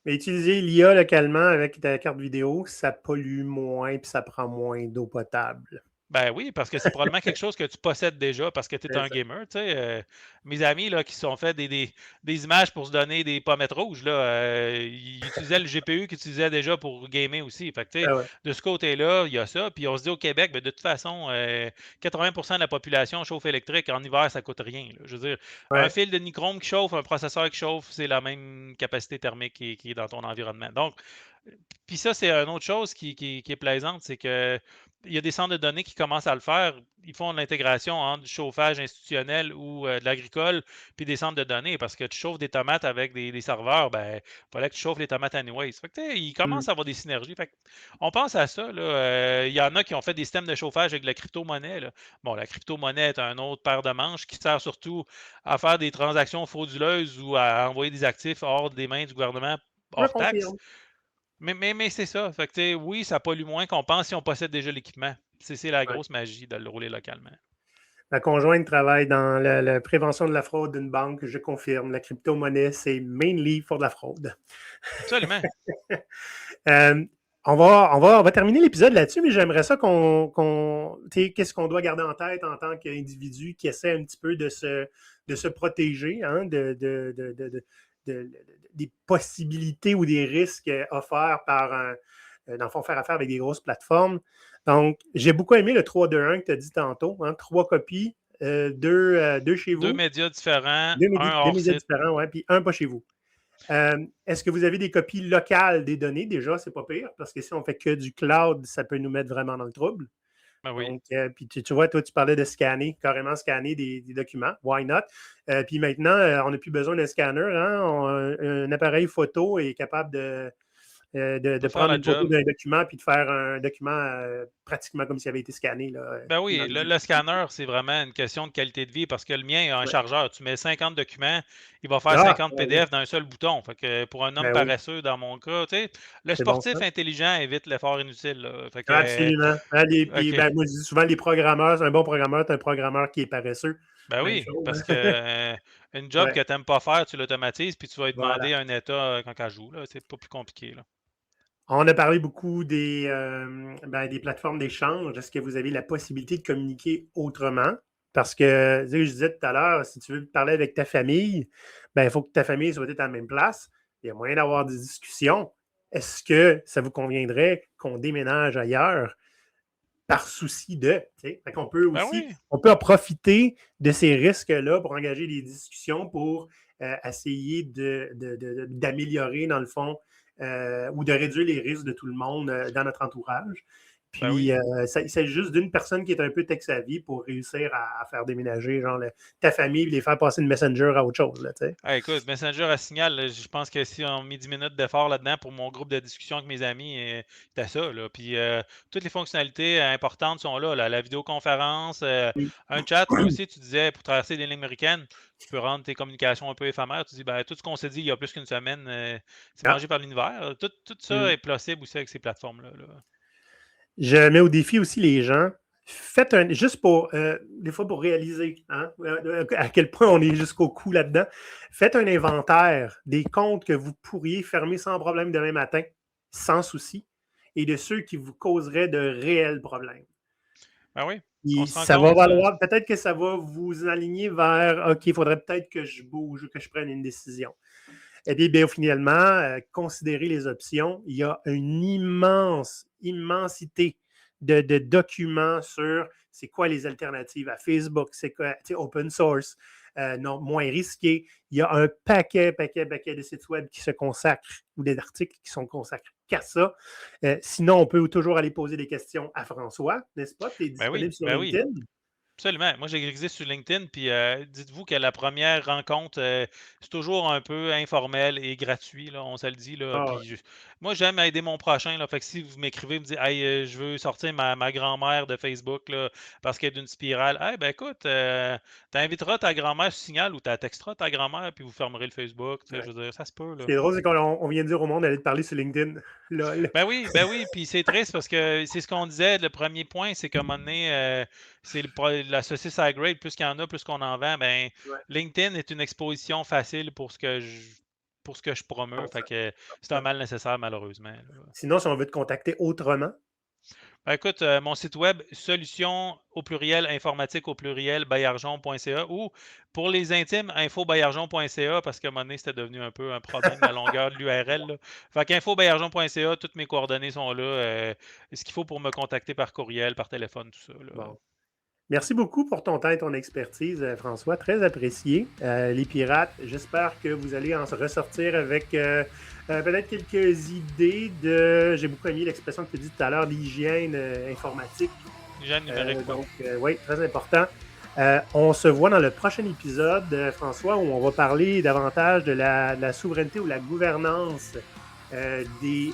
Mais utiliser l'IA localement avec ta carte vidéo, ça pollue moins puis ça prend moins d'eau potable. Ben oui, parce que c'est probablement quelque chose que tu possèdes déjà parce que tu es un gamer. Tu sais, mes amis là, qui se sont fait des images pour se donner des pommettes rouges, là, ils utilisaient le GPU qu'ils utilisaient déjà pour gamer aussi. Fait que, tu sais, Ah ouais. de ce côté-là, il y a ça. Puis on se dit au Québec, ben, de toute façon, 80% de la population chauffe électrique. En hiver, ça coûte rien. Là. Je veux dire, un Ouais. fil de nichrome qui chauffe, un processeur qui chauffe, c'est la même capacité thermique qui est dans ton environnement. Donc, puis ça, c'est une autre chose qui est plaisante, c'est que il y a des centres de données qui commencent à le faire. Ils font de l'intégration entre du chauffage institutionnel ou de l'agricole, puis des centres de données, parce que tu chauffes des tomates avec des serveurs, ben, il fallait que tu chauffes les tomates anyways. Fait que, tu sais, ils commencent à avoir des synergies. Fait que, on pense à ça. Là. Il y en a qui ont fait des systèmes de chauffage avec de la crypto-monnaie. Là. Bon, la crypto-monnaie est un autre paire de manches qui sert surtout à faire des transactions frauduleuses ou à envoyer des actifs hors des mains du gouvernement Je hors taxe. confirme. Mais c'est ça. Fait que, tu sais, oui, ça pollue moins qu'on pense si on possède déjà l'équipement. C'est la Ouais. grosse magie de le rouler localement. Ma conjointe travaille dans la prévention de la fraude d'une banque. Je confirme. La crypto-monnaie, c'est mainly pour de la fraude. Absolument. Euh, on va terminer l'épisode là-dessus, mais j'aimerais ça qu'est-ce qu'on doit garder en tête en tant qu'individu qui essaie un petit peu de se protéger hein, des possibilités ou des risques offerts par, dans le fond, faire affaire avec des grosses plateformes. Donc, j'ai beaucoup aimé le 3-2-1 que tu as dit tantôt. Hein, 3 copies, deux chez vous. Deux médias différents, Deux un deux hors médias site. différents, ouais, puis un pas chez vous. Est-ce que vous avez des copies locales des données? Déjà, c'est pas pire, parce que si on fait que du cloud, ça peut nous mettre vraiment dans le trouble. Ben oui. Donc, puis tu vois, toi, tu parlais de scanner, carrément scanner des documents. Why not? Puis maintenant, on n'a plus besoin d'un scanner. Hein? Un appareil photo est capable de faire prendre la une photo job. d'un document puis de faire un document pratiquement comme s'il avait été scanné. Là, Ben oui, dans le scanner, c'est vraiment une question de qualité de vie parce que le mien a un ouais. chargeur. Tu mets 50 documents, il va faire Ah, 50 ben oui, PDF d'un seul bouton. Fait que pour un homme ben oui, paresseux, dans mon cas, tu sais, le c'est bon sportif ça. intelligent évite l'effort inutile. Là. Fait que, Absolument. Hein, puis, OK. ben, moi, je dis souvent, les programmeurs, c'est un bon programmeur, c'est un programmeur qui est paresseux. Ben Même oui, chose. parce que une job Ouais, que tu n'aimes pas faire, tu l'automatises, puis tu vas lui voilà. demander un état quand elle joue. Là. C'est pas plus compliqué. Là. On a parlé beaucoup des plateformes d'échange. Est-ce que vous avez la possibilité de communiquer autrement? Parce que, tu sais, je disais tout à l'heure, si tu veux parler avec ta famille, ben, il faut que ta famille soit à la même place. Il y a moyen d'avoir des discussions. Est-ce que ça vous conviendrait qu'on déménage ailleurs? par souci de. Fait qu'on peut Ben aussi, oui. on peut en profiter de ces risques-là pour engager des discussions pour essayer d'améliorer, dans le fond, ou de réduire les risques de tout le monde dans notre entourage. Ben oui. Puis, il s'agit juste d'une personne qui est un peu tech-savvy pour réussir à faire déménager genre, ta famille et les faire passer de Messenger à autre chose. Là, Écoute, Messenger à Signal, là, je pense que si on met 10 minutes d'effort là-dedans pour mon groupe de discussion avec mes amis, c'était ça. Là. Puis toutes les fonctionnalités importantes sont là. La vidéoconférence, un chat, là aussi, tu disais, pour traverser des lignes américaines, tu peux rendre tes communications un peu éphémères. Tu dis, ben, tout ce qu'on s'est dit il y a plus qu'une semaine, c'est Ah. mangé par l'univers. Tout ça est possible aussi avec ces plateformes-là. Là. Je mets au défi aussi les gens. Faites juste pour, des fois pour réaliser à quel point on est jusqu'au cou là-dedans. Faites un inventaire des comptes que vous pourriez fermer sans problème demain matin, sans souci, et de ceux qui vous causeraient de réels problèmes. Ben oui. Et On se rend ça va compte, valoir, peut-être que ça va vous aligner vers OK, il faudrait peut-être que je bouge ou que je prenne une décision. Et bien, finalement, considérez les options. Il y a une immensité de documents sur c'est quoi les alternatives à Facebook, c'est quoi open source, non, moins risqué. Il y a un paquet de sites web qui se consacrent ou des articles qui sont consacrés qu'à ça. Sinon, on peut toujours aller poser des questions à François, n'est-ce pas? Tu es disponible sur LinkedIn? Oui. Absolument. Moi, j'ai existé sur LinkedIn, puis dites-vous que la première rencontre, c'est toujours un peu informel et gratuit, là, on se le dit. Là, Ah, puis moi, j'aime aider mon prochain. Là, fait que si vous m'écrivez, vous me dites hey, je veux sortir ma grand-mère de Facebook là, parce qu'elle est d'une spirale, ben écoute, t'inviteras ta grand-mère sur Signal ou tu texteras ta grand-mère, puis vous fermerez le Facebook. ouais. Je veux dire, ça se peut. Ce Là. qui est drôle, c'est qu'on vient de dire au monde d'aller te parler sur LinkedIn. Lol. Ben oui, puis c'est triste parce que c'est ce qu'on disait, le premier point, c'est qu'à un moment donné, c'est la saucisse à grade, plus qu'il y en a, plus qu'on en vend, ben Ouais. LinkedIn est une exposition facile pour ce que je promeux, fait que c'est un mal nécessaire malheureusement. Là. Sinon, si on veut te contacter autrement, Ben écoute, mon site web, solution au pluriel, informatique au pluriel, bayarjon.ca ou pour les intimes, infobayarjon.ca parce qu'à un moment donné, c'était devenu un peu un problème, la longueur de l'URL. Là. Fait qu'infobayarjon.ca, toutes mes coordonnées sont là. Ce qu'il faut pour me contacter par courriel, par téléphone, tout ça. Là. bon. Merci beaucoup pour ton temps et ton expertise, François. Très apprécié. Les pirates, j'espère que vous allez en ressortir avec peut-être quelques idées de. J'ai beaucoup aimé l'expression que tu as dit tout à l'heure, d'hygiène informatique. Hygiène numérique. Donc, oui, très important. On se voit dans le prochain épisode, François, où on va parler davantage de la souveraineté ou la gouvernance des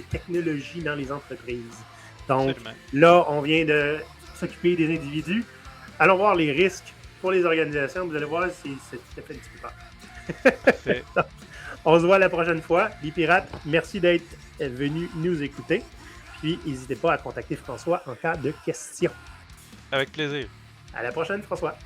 technologies dans les entreprises. Donc, Absolument. là, on vient de s'occuper des individus. Allons voir les risques pour les organisations. Vous allez voir, c'est tout à fait un petit peu peur. Parfait. On se voit la prochaine fois. Les pirates, merci d'être venus nous écouter. Puis, n'hésitez pas à contacter François en cas de questions. Avec plaisir. À la prochaine, François.